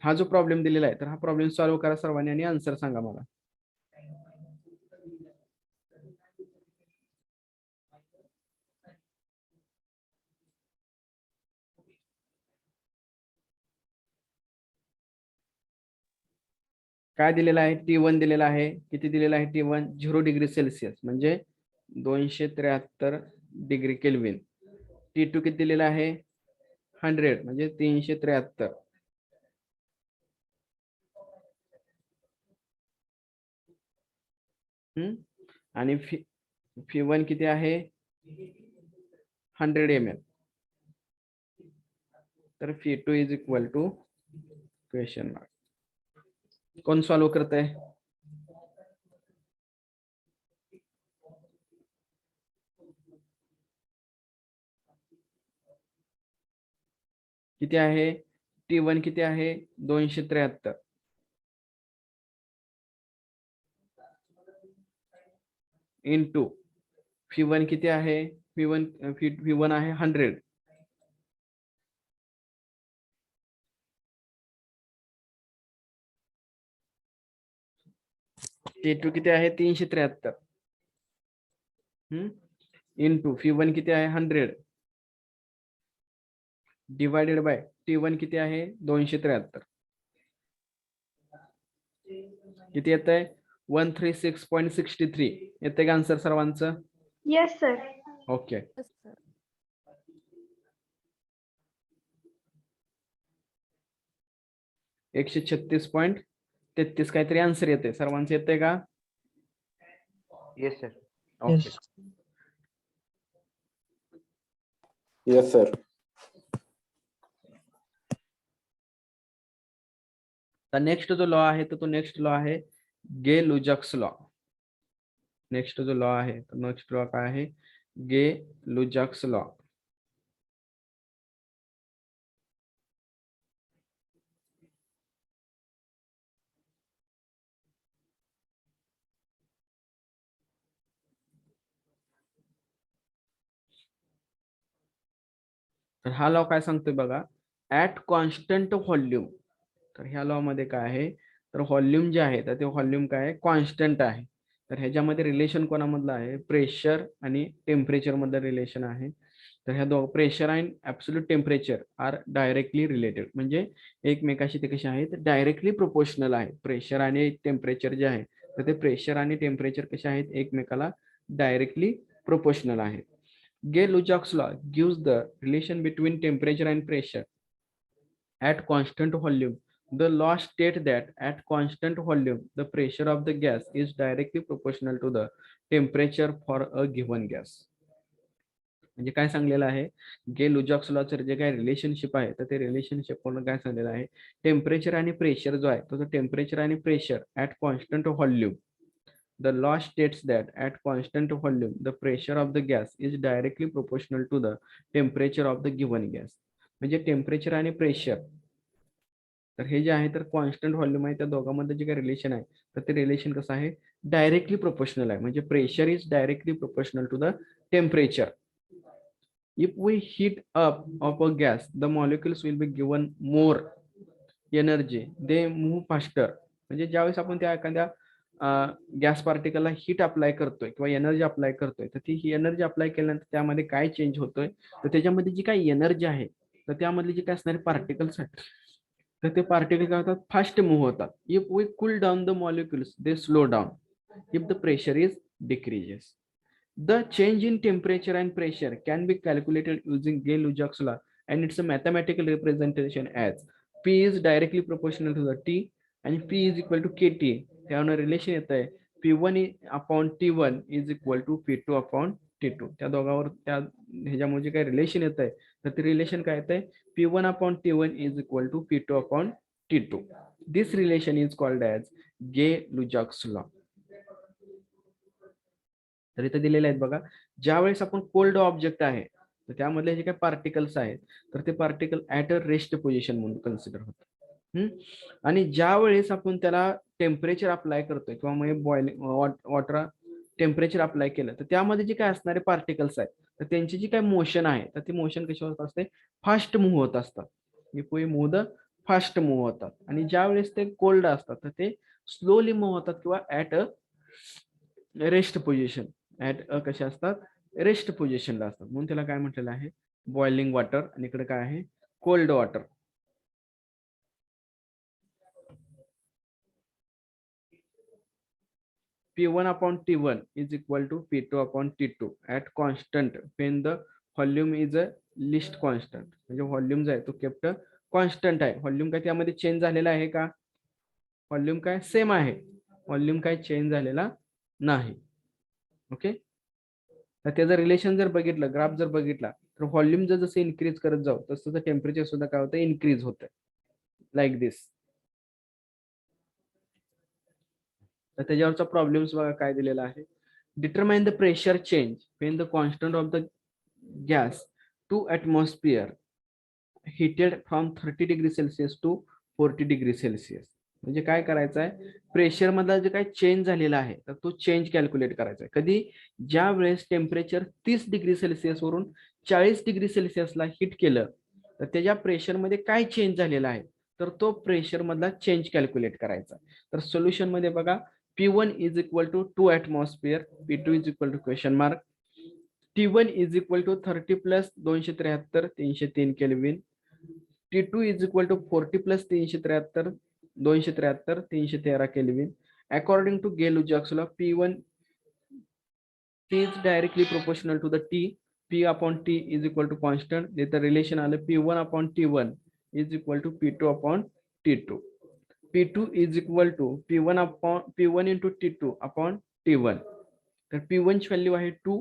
हा जो प्रॉब्लेम दिलेला आहे तर हा प्रॉब्लेम सॉल्व्ह करा सर्वांनी आणि आन्सर सांगा मला. काय दिलेलं आहे, T1 दिलेला आहे, किती दिलेला आहे T1, 0 डिग्री सेल्सिअस म्हणजे 273 डिग्री केल्विन. T2 किती दिलेला आहे, 100 म्हणजे 373. आणि V1 किती आहे, 100 ml. तर V2 is equal to question mark. कोण सॉल्व्ह करत आहे, किती आहे, T1 किती आहे, 273 इंटू V1 किती आहे, V1 आहे 100 T2 किती आहे 373 इंटू P1 किती आहे 100 डिवायडेड बाय T1 किती आहे 273 किती येत आहे 136.63 येते का आन्सर सर्वांचं Yes, sir. Okay Yes, sir. 136.33 काहीतरी आन्सर येते सर्वांचं येते का Yes, sir. Okay Yes, sir. तर नेक्स्ट जो लॉ आहे तर तो नेक्स्ट लॉ आहे गे लुजॅक्स लॉ नेक्स्ट जो लॉ आहे तर नेक्स्ट लॉ काय आहे गे लुजॅक्स लॉ तर हा लॉ काय सांगतोय बघा ऍट कॉन्स्टंट व्हॉल्यूम तर ह्या लॉ मध्ये काय आहे तर व्हॉल्यूम जे आहे तर ते व्हॉल्यूम काय आहे कॉन्स्टंट आहे तर ह्याच्यामध्ये रिलेशन कोणामधलं आहे प्रेशर आणि टेम्परेचर मधलं रिलेशन आहे तर ह्या दोन प्रेशर आणि absolute temperature are directly related म्हणजे एकमेकाशी ते कसे आहेत डायरेक्टली प्रोपोर्शनल आहे प्रेशर आणि टेम्परेचर जे आहे तर ते प्रेशर आणि टेम्परेचर कसे आहेत एकमेकाला डायरेक्टली प्रोपोर्शनल आहेत Gay-Lussac's law gives the relation between temperature and pressure at constant volume. The law states that at constant volume, the pressure of the gas is directly proportional to the temperature for a given gas. म्हणजे काय सांगलेलं आहे गे लुजॅक्स लॉचं जे काय रिलेशनशिप आहे तर ते रिलेशनशिप पूर्ण काय सांगलेलं आहे टेम्परेचर आणि प्रेशर जो आहे तो टेम्परेचर आणि pressure at constant volume The law states that at constant volume, the pressure of the gas is directly proportional to the temperature of the given gas. म्हणजे टेम्परेचर आणि प्रेशर तर हे जे आहे तर कॉन्स्टंट व्हॉल्यूम आहे त्या दोघांमध्ये जे काही रिलेशन आहे तर ते रिलेशन कसं आहे डायरेक्टली प्रोपोर्शनल आहे म्हणजे pressure is directly proportional to the temperature if we heat up of a gas the molecules will be given more energy they move faster म्हणजे ज्यावेळेस आपण त्या एखाद्या गॅस पार्टिकलला हीट अप्लाय करतोय किंवा एनर्जी अप्लाय करतोय तर ती ही एनर्जी अप्लाय केल्यानंतर त्यामध्ये काय चेंज होतोय तर त्याच्यामध्ये जी काही एनर्जी आहे तर त्यामधले जे काय असणारे पार्टिकल्स आहेत तर ते पार्टिकल काय होतात फास्ट मूव्ह होतात if we cool down the molecules they slow down if the pressure is decreases the change in temperature and pressure can be calculated using Gay-Lussac's law and it's a mathematical representation as P is directly proportional to the T आणि P is equal to KT त्यावर रिलेशन येत आहे P1 upon T1 is equal to P2 upon T2 त्या दोघांवर त्या ह्याच्यामुळे जे काही रिलेशन येत आहे तर ते रिलेशन काय येत आहे P1 upon T1 is equal to P2 upon T2 this relation is called as Gay-Lussac's law तर इथे दिलेले आहेत बघा ज्यावेळेस आपण कोल्ड ऑब्जेक्ट आहे तर त्यामधले जे काही पार्टिकल्स आहेत तर ते particle at a rest position म्हणून कन्सिडर होतात आणि ज्या वेळेस आपण त्याला टेम्परेचर अप्लाय करतोय किंवा मग बॉइलिंग वॉटर टेम्परेचर अप्लाय केलं तर त्यामध्ये जे काय असणारे पार्टिकल्स आहेत तर त्यांची जी काय मोशन आहे तर ती मोशन कशी होत असते फास्ट मूव्ह होत असतात फास्ट मूव्ह होतात आणि ज्या वेळेस ते कोल्ड असतात तर ते स्लोली मूव्ह होतात किंवा ऍट अ रेस्ट पोझिशन कशा असतात रेस्ट पोझिशनला असतात म्हणून त्याला काय म्हटलेलं आहे बॉइलिंग वॉटर आणि इकडे काय आहे cold water P1 upon T1 is equal to P2 upon T2 at constant when the volume is a least constant म्हणजे व्हॉल्यूम जो आहे तो केप्ट कॉन्स्टंट आहे व्हॉल्यूम काय त्यामध्ये चेंज झालेला आहे का व्हॉल्यूम काय सेम आहे व्हॉल्यूम काय चेंज झालेला नाही ओके तर त्याचं रिलेशन जर बघितलं ग्राफ जर बघितला तर व्हॉल्यूम जर जसं इन्क्रीज करत जाऊ तसं टेम्परेचर सुद्धा काय होतं इन्क्रीज होतं लाईक दिस तर त्याच्यावरचा प्रॉब्लेम्स बघा काय दिलेला आहे determine the pressure change when the constant of the gas to atmosphere heated from 30 degree Celsius to 40 degree Celsius म्हणजे काय करायचं आहे प्रेशर मधला जे काय चेंज झालेला आहे तर तो चेंज कॅल्क्युलेट करायचा आहे कधी ज्या वेळेस टेम्परेचर 30 डिग्री सेल्सिअस वरून 40 डिग्री सेल्सिअसला हिट केलं तर त्याच्या प्रेशर मध्ये काय चेंज झालेला आहे तर तो प्रेशर मधला चेंज कॅल्क्युलेट करायचा तर सोल्युशन मध्ये बघा P1 is equal to 2 atmosphere, P2 is equal to question mark, T1 is equal to 30 plus 273 303 kelvin, T2 is equal to 40 plus 373 273 313 kelvin. According to Gay-Lussac's law, P1 is directly proportional to the T. P upon T is equal to constant. The relation आलं P1 upon T1 is equal to P2 upon T2. P2 is equal to P1 into T2 upon T1. तर P1 ची व्हॅल्यू आहे 2,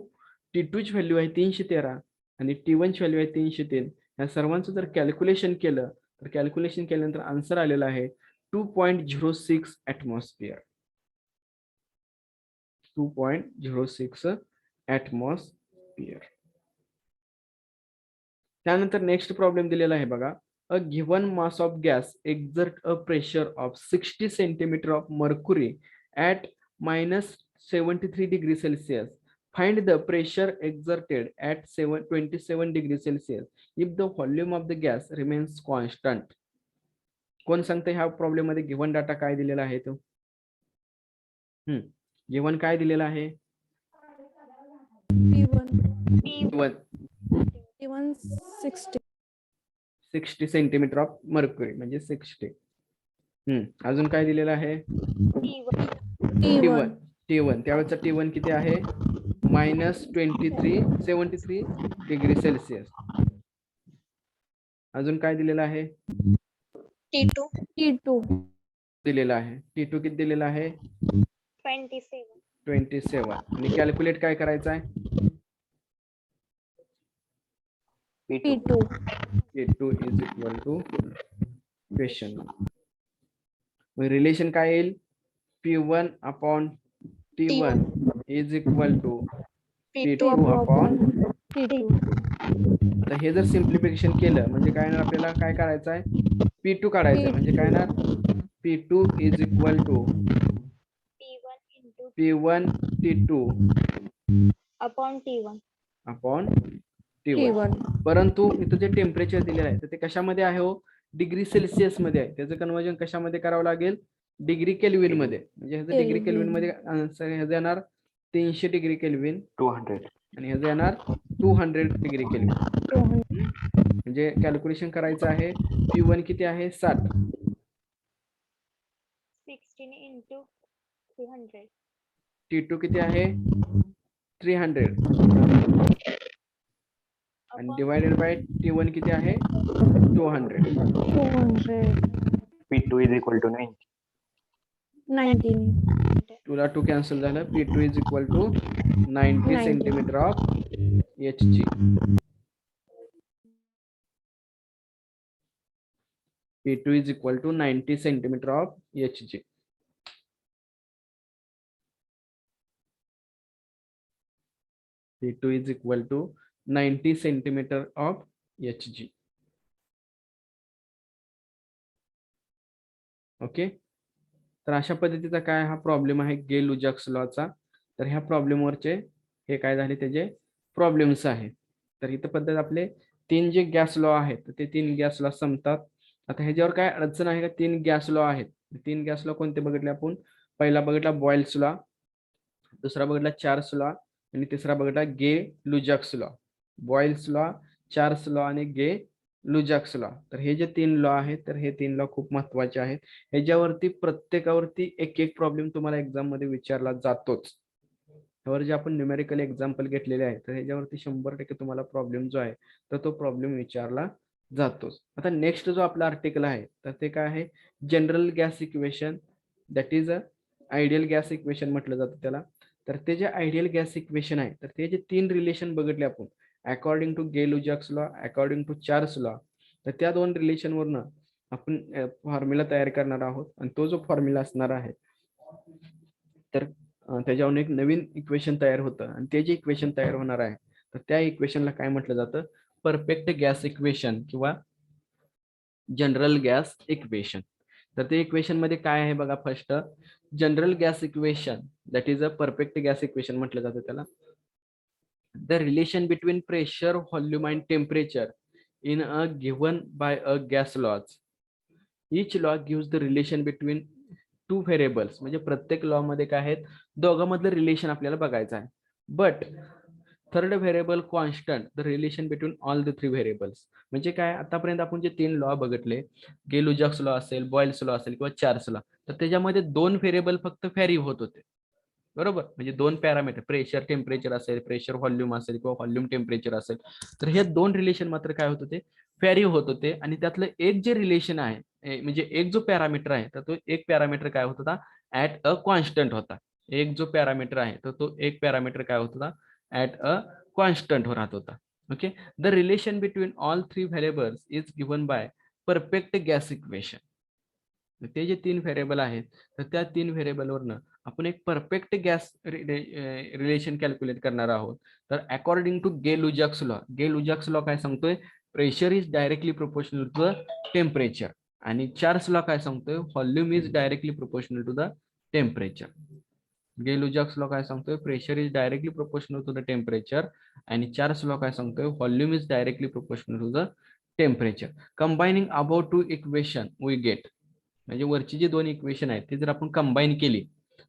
T2 ची व्हॅल्यू आहे 313 आणि T1 ची व्हॅल्यू आहे 303. या सर्वांचं जर कॅल्क्युलेशन केलं तर कॅल्क्युलेशन केल्यानंतर आन्सर आलेला आहे 2.06 ॲटमॉस्फिअर. 2.06 ॲटमॉस्फिअर. त्यानंतर नेक्स्ट प्रॉब्लेम दिलेला आहे बघा. A given mass of gas exert a pressure of 60 centimeter of mercury at minus 73 degrees Celsius. Find the pressure exerted at 27 degrees Celsius if the volume of the gas remains constant. कोण सांगते ह्या प्रॉब्लेम मध्ये गिव्हन डाटा काय दिलेला आहे तो? गिव्हन काय दिलेला आहे? P1 60 सेंटीमीटर ऑफ मर्क्युरी म्हणजे 60. अजून काय दिलेलं आहे? T1 त्यावेळेचा T1 किती आहे? -73 डिग्री सेल्सिअस. अजून काय दिलेलं आहे? T2 दिलेला आहे. T2 किती दिलेला आहे? 27. आणि कॅल्क्युलेट काय करायचं आहे? P2 P2 is equal to question. Relation काय येईल? P1 upon T1 is equal to P2 upon. T2. आता हे जर सिम्प्लिफिकेशन केलं म्हणजे काय येणार? आपल्याला काय करायचं आहे? P2 काढायचं म्हणजे काय येणार? P2 is equal to P1 T2 upon T1. परंतु इथं जे टेम्परेचर दिलेलं आहे तर ते कशामध्ये आहे हो? डिग्री सेल्सिअस मध्ये आहे. त्याचं कन्वर्जन कशामध्ये करावं लागेल? डिग्री केल्विन मध्ये. म्हणजे ह्याचं डिग्री केल्विन मध्ये आन्सर ह्याचं येणार 300 डिग्री केल्विन 200 आणि ह्याचं येणार 200 डिग्री केल्विन. म्हणजे कॅल्क्युलेशन करायचं आहे. P1 किती आहे? 60. 16 into 300. T2 किती आहे? 300 आणि डिवायडेड बाय T1 किती आहे? 200. P2 is equal to 9. 19. 2 ला 2 कॅन्सल झालं. P2 is equal to 90 centimetre of Hg. P2 is equal to 90 centimetre of Hg. P2 is equal to 90 centimetre of Hg. Okay. तर अशा पद्धतीचा काय हा प्रॉब्लेम आहे गे-लुसाक लॉचा. तर ह्या प्रॉब्लेमवरचे हे काय झाले त्याचे प्रॉब्लेम्स आहेत. तर इथं पद्धत आपले 3 जे गॅस लॉ आहेत तर ते 3 गॅस लॉ संपतात. आता ह्याच्यावर काय अडचण आहे का? 3 गॅस लॉ आहेत. 3 गॅस लॉ कोणते बघितले आपण? पहिला बघितला बॉयल्स लॉ, दुसरा बघितला चार्ल्स लॉ आणि तिसरा बघितला Gay-Lussac law. Boyle's law, Charles law आणि गे-लुसाक लॉ. तर हे जे 3 लॉ आहेत तर हे 3 लॉ खूप महत्वाचे आहेत. ह्याच्यावरती प्रत्येकावरती एक प्रॉब्लेम तुम्हाला एक्झाम मध्ये विचारला जातोच. ह्यावर जे आपण न्यूमेरिकल एक्झाम्पल घेतलेले आहे तर ह्याच्यावरती 100% तुम्हाला प्रॉब्लेम जो आहे तर तो प्रॉब्लेम विचारला जातोच. आता नेक्स्ट जो आपला आर्टिकल आहे तर ते काय आहे? General gas equation, that is a ideal gas equation म्हटलं जातं त्याला. तर ते जे आयडियल गॅस इक्वेशन आहे तर ते जे 3 रिलेशन बघितले आपण according to Gay-Lussac law, according to Charles law, तर त्या 2 रिलेशन वरनं आपण फॉर्म्युला तयार करणार आहोत आणि तो जो फॉर्म्युला असणार आहे तर त्याच्यावरून एक नवीन इक्वेशन तयार होतं आणि ते जे इक्वेशन तयार होणार आहे तर त्या इक्वेशनला काय म्हटलं जातं? परफेक्ट गॅस इक्वेशन किंवा जनरल गॅस इक्वेशन. तर ते इक्वेशन मध्ये काय आहे बघा. First general gas equation that is a perfect gas equation म्हटलं जातं त्याला. The relation between pressure, volume and temperature in given by a gas laws. Each law gives the relation between two variables, म्हणजे प्रत्येक लॉ मध्ये काय आहेत, दोघांमधलं रिलेशन आपल्याला बघायचं आहे. But third variable constant the relation between all the three variables. म्हणजे काय, आतापर्यंत आपण जे 3 लॉ बघितले, गे-लुजॅक्स लॉ असेल, बॉयल्स लॉ असेल किंवा चार्ल्स लॉ, तर त्याच्यामध्ये 2 व्हेरिएबल फक्त व्हॅरी होत होते. बरोबर, म्हणजे 2 पॅरामीटर, प्रेशर टेम्परेचर असेल, प्रेशर व्हॉल्यूम असेल किंवा व्हॉल्यूम टेम्परेचर असेल, तर हे 2 रिलेशन मात्र काय होत होते, व्हॅरी होत होते. आणि त्यातलं एक जे रिलेशन आहे, म्हणजे एक जो पॅरामीटर आहे, तर तो एक पॅरामीटर काय होत होता, ऍट अ कॉन्स्टंट होता. एक जो पॅरामीटर आहे, तर तो एक पॅरामीटर काय होत होता, ऍट अ कॉन्स्टंट राहत होता. Okay, the relation between all three variables is given bye perfect gas equation. ते जे 3 व्हेरिएबल आहेत, तर त्या 3 व्हेरिएबलवरनं आपण एक परफेक्ट गॅस रिलेशन कॅल्क्युलेट करणार आहोत. तर अकॉर्डिंग टू गे-लुजॅक्स लॉ काय सांगतोय, pressure is directly proportional to the temperature. आणि चार्ल्स लॉ काय सांगतोय, volume is directly proportional to the temperature. Gay-Lussac's law काय सांगतोय, pressure is directly proportional to the temperature. आणि चार्ल्स लॉ काय सांगतोय, volume is directly proportional to the temperature. Combining about two equation we get, म्हणजे वरची जी 2 इक्वेशन आहेत ती जर आपण कंबाईन केली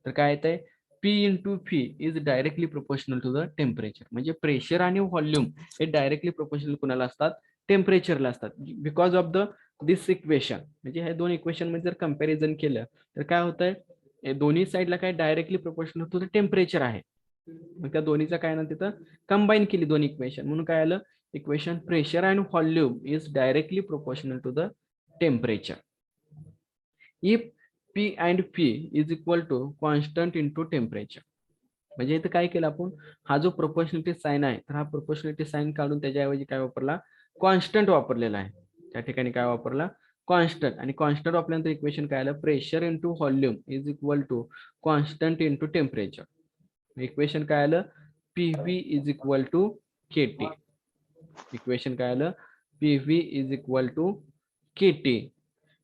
तर काय येतंय, P into V is directly proportional to the temperature. म्हणजे प्रेशर आणि व्हॉल्यूम हे डायरेक्टली प्रोपोर्शनल कुणाला असतात, टेम्परेचरला असतात. Because of the this equation, म्हणजे ह्या 2 इक्वेशन मध्ये जर कंपॅरिझन केलं तर काय होतंय, दोन्ही साईडला काय directly proportional to the temperature आहे. मग त्या दोन्हीचा काय ना तिथं कंबाईन केली 2 इक्वेशन, म्हणून काय आलं, equation pressure and volume is directly proportional to the temperature. If P and V is equal to constant into temperature. म्हणजे इथं काय केलं आपण, हा जो प्रोपोर्शनलिटी साइन आहे, तर हा प्रोपोर्शनलिटी साइन काढून त्याच्याऐवजी काय वापरला, कॉन्स्टंट वापरलेला आहे. त्या ठिकाणी काय वापरला, कॉन्स्टंट. आणि कॉन्स्टंट वापरल्यानंतर इक्वेशन काय आलं, pressure into volume is equal to constant into temperature. Equation काय आलं, PV is equal to KT. Equation काय आलं, PV is equal to KT,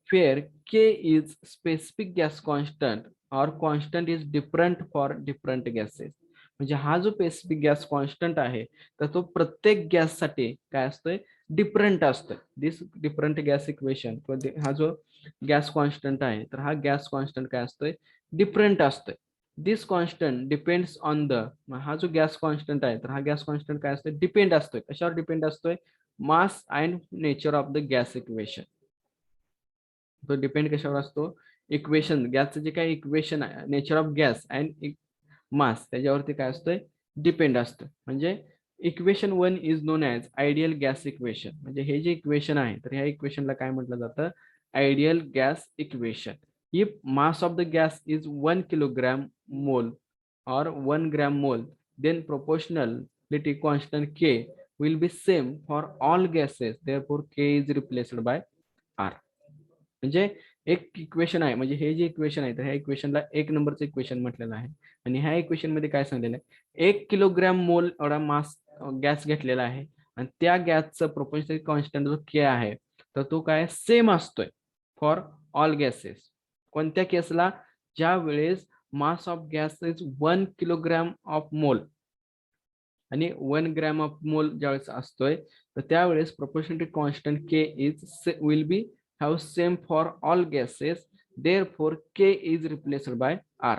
where K is specific gas constant or constant is different for different gases. म्हणजे हा जो स्पेसिफिक गॅस कॉन्स्टंट आहे, तर तो प्रत्येक गॅससाठी काय असतोय, डिफरंट असतोय. दिस डिफरंट गॅस इक्वेशन हा जो गॅस कॉन्स्टंट आहे, तर हा गॅस कॉन्स्टंट काय असतोय, डिफरंट असतोय. दिस कॉन्स्टंट डिपेंड्स ऑन द, हा जो गॅस कॉन्स्टंट आहे, तर हा गॅस कॉन्स्टंट काय असतोय, डिपेंड असतोय. कशावर डिपेंड असतोय, mass and nature of the gas equation. तो डिपेंड कशावर असतो, इक्वेशन, गॅसचं जे काही इक्वेशन आहे, nature of gas and mass, त्याच्यावरती काय असतोय, डिपेंड असतं. म्हणजे equation 1 is non as ideal gas equation. म्हणजे हे जे इक्वेशन आहे, तर ह्या इक्वेशनला काय म्हटलं जातं, ideal gas equation. If mass of the gas is 1 kilogram मोल or 1 gram mole, then proportionality constant K will be same for all gases. Therefore, K is replaced by R. म्हणजे एक इक्वेशन आहे, म्हणजे हे जे इक्वेशन आहे, तर ह्या इक्वेशनला 1 नंबरचं इक्वेशन म्हटलेलं आहे. आणि ह्या इक्वेशन मध्ये काय सांगितलेलं आहे, 1 किलोग्राम मोल एवढा मास गॅस घेतलेला आहे. आणि त्या गॅसचं प्रोपोर्शनल कॉन्स्टंट जो के आहे, तर तो काय सेम असतोय फॉर ऑल गॅसेस. कोणत्या केसला, ज्या वेळेस mass of gas is 1 kilogram of mole आणि 1 ग्रॅम ऑफ मोल ज्यावेळेस असतोय, तर त्यावेळेस proportionality constant K is will be have same for all gases, therefore K is replaced by R.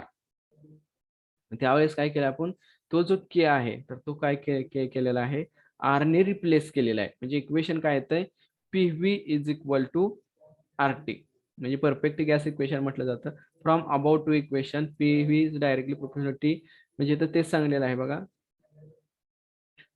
त्यावेळेस काय केलं आपण, तो जो K आहे, तर तो काय केलेला आहे, R ने रिप्लेस केलेला आहे. म्हणजे इक्वेशन काय येतंय, PV is equal to RT. म्हणजे परफेक्ट गॅस इक्वेशन म्हटलं जातं. From about two equation PV is directly proportional T, म्हणजे इथं तेच सांगलेलं आहे बघा.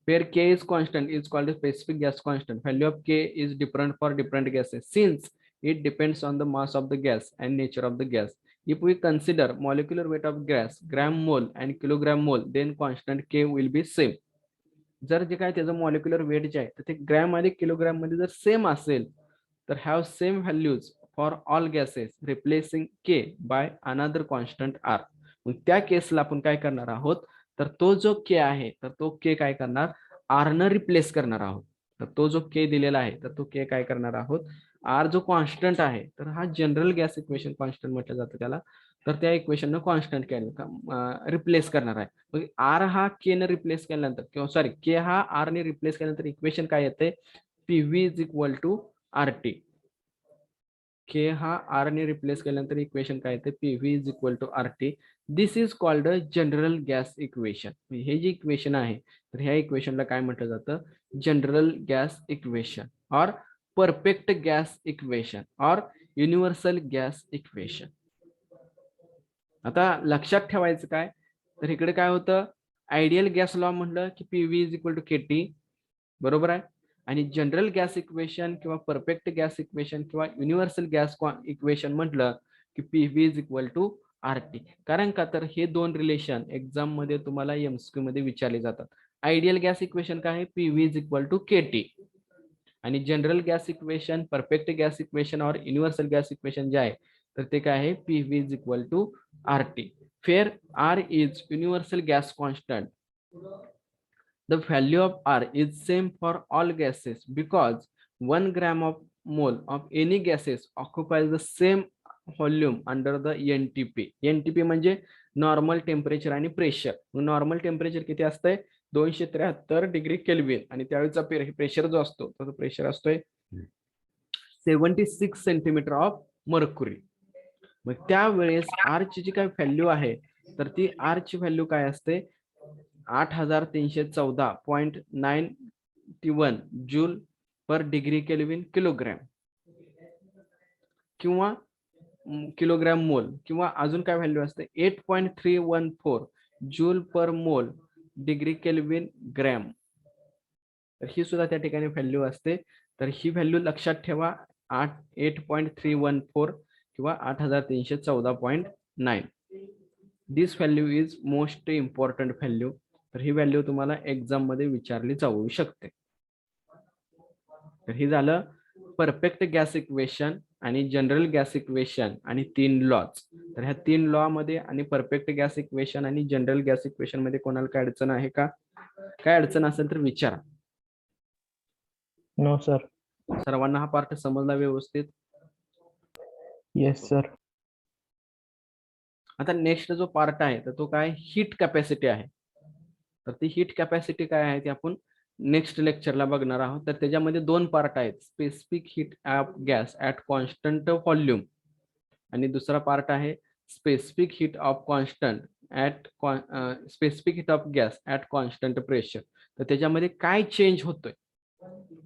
Where K is constant is called a specific gas constant. Value of K is different for different gases since it depends on the mass of the gas and nature of the gas. If we consider molecular weight of gas, gram mole and kilogram mole, then constant K will be same. जर जे काय त्याचं मॉलिक्युलर वेट जे आहे, तर ते ग्रॅम आणि किलोग्राम मध्ये जर सेम असेल, तर have same values for all gases, replacing K by another constant R. मग त्या केसला आपण काय करणार आहोत, तर तो जो K आहे, तर तो K काय करणार, R न रिप्लेस करणार आहोत. तर तो जो K दिलेला आहे, तर तो K काय करणार आहोत, R जो कॉन्स्टंट आहे, तर हा जनरल गॅस इक्वेशन कॉन्स्टंट म्हटलं जातं त्याला, तर त्या इक्वेशन न कॉन्स्टंट केलं रिप्लेस करणार आहे. मग R हा K ने रिप्लेस केल्यानंतर, किंवा सॉरी K हा R ने रिप्लेस केल्यानंतर इक्वेशन काय येते, PV is equal to RT. K हा आर ने रिप्लेस केल्यानंतर इक्वेशन काय येते PV is equal to R T. This is called a general gas equation. हे जे इक्वेशन आहे तर ह्या इक्वेशनला काय म्हटलं जातं जनरल गॅस इक्वेशन और परफेक्ट गॅस इक्वेशन और युनिव्हर्सल गॅस इक्वेशन. आता लक्षात ठेवायचं काय तर इकडे काय होतं आयडियल गॅस लॉ म्हटलं की PV is equal to KT बरोबर आहे. आणि जनरल गॅस इक्वेशन किंवा परफेक्ट गॅस इक्वेशन किंवा युनिव्हर्सल गॅस इक्वेशन म्हटलं की PV is equal to R T. कारण का तर हे दोन रिलेशन एक्झाम मध्ये तुम्हाला एमसीक्यू मध्ये विचारले जातात. आयडियल गॅस इक्वेशन काय आहे PV is equal to KT आणि general gas equation perfect gas equation और युनिव्हर्सल गॅस इक्वेशन जे आहे तर ते काय आहे PV is equal to R T. Where R is universal gas constant. The value of R is same for all gases because 1 gram of mole of any gases occupies the same volume under the NTP. NTP म्हणजे नॉर्मल टेम्परेचर आणि प्रेशर. नॉर्मल टेम्परेचर किती असतंय 273 डिग्री केल्विन आणि त्यावेळेचा प्रेशर जो असतो तो प्रेशर असतोय 76 सेंटीमीटर ऑफ मर्क्युरी. मग त्यावेळेस आर ची जी काय व्हॅल्यू आहे तर ती आर ची व्हॅल्यू काय असते 8314.91 जूल पर डिग्री केल्विन किलोग्रॅम किंवा किलोग्रॅम मोल किंवा अजून काय व्हॅल्यू असते 8.314 जूल पर मोल डिग्री केल्विन ग्रॅम. तर ही सुद्धा त्या ठिकाणी व्हॅल्यू असते. तर ही व्हॅल्यू लक्षात ठेवा 8.314 किंवा 8314.9. This value is most important value. तर ही व्हॅल्यू तुम्हाला एक्झाम मध्ये विचारली जाऊ शकते. तर हे झालं परफेक्ट गॅस इक्वेशन आणि जनरल गॅस इक्वेशन आणि 3 लॉज. तर ह्या 3 लॉ मध्ये आणि परफेक्ट गॅस इक्वेशन आणि जनरल गॅस इक्वेशन मध्ये कोणाला काय अडचण आहे का काय अडचण असेल तर विचारा. No sir. सर्वांना हा पार्ट समजला व्यवस्थित. Yes sir. आता नेक्स्ट जो पार्ट आहे तर तो काय हीट कॅपॅसिटी आहे. तर ती हीट कॅपॅसिटी काय आहे ते आपण नेक्स्ट लेक्चरला बघणार आहोत. तर त्याच्यामध्ये 2 पार्ट आहेत specific heat of gas at constant volume आणि दुसरा पार्ट आहे specific heat of constant at specific heat of gas at constant pressure. तर त्याच्यामध्ये काय चेंज होतोय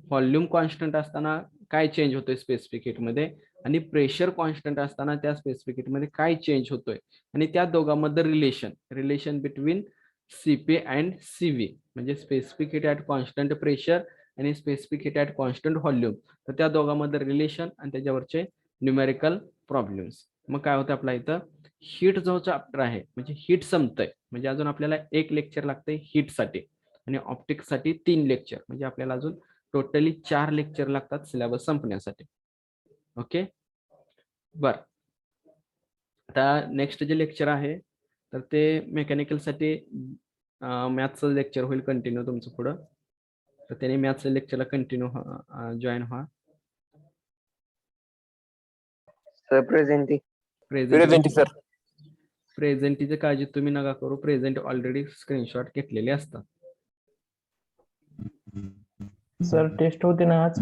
व्हॉल्यूम कॉन्स्टंट असताना काय चेंज होतोय स्पेसिफिक हीट मध्ये आणि प्रेशर कॉन्स्टंट असताना त्या स्पेसिफिक हीट मध्ये काय चेंज होतोय आणि त्या दोघांमध्ये relation between CP and CV म्हणजे specific heat at constant pressure आणि specific heat at constant volume. तर त्या दोघांमध्ये रिलेशन आणि त्याच्यावरचे न्यूमेरिकल प्रॉब्लेम्स. मग काय होतं आपला इथं हीट जो चॅप्टर आहे म्हणजे हीट संपतंय म्हणजे अजून आपल्याला 1 लेक्चर लागतंय हीट साठी आणि ऑप्टिक्स साठी 3 लेक्चर म्हणजे आपल्याला अजून टोटली 4 लेक्चर लागतात सिलेबस संपण्यासाठी. ओके बर. आता नेक्स्ट जे लेक्चर आहे तर ते मेकॅनिकल साठी मॅथ्सचं लेक्चर होईल कंटिन्यू तुमचं पुढं. तर त्याने मॅथ्सच्या लेक्चरला कंटिन्यू जॉईन व्हा. Sir presenty. सर. प्रेझेंटीची काळजी तुम्ही नका करू. प्रेझेंट ऑलरेडी स्क्रीनशॉट घेतलेले असतात. सर टेस्ट होते ना आज.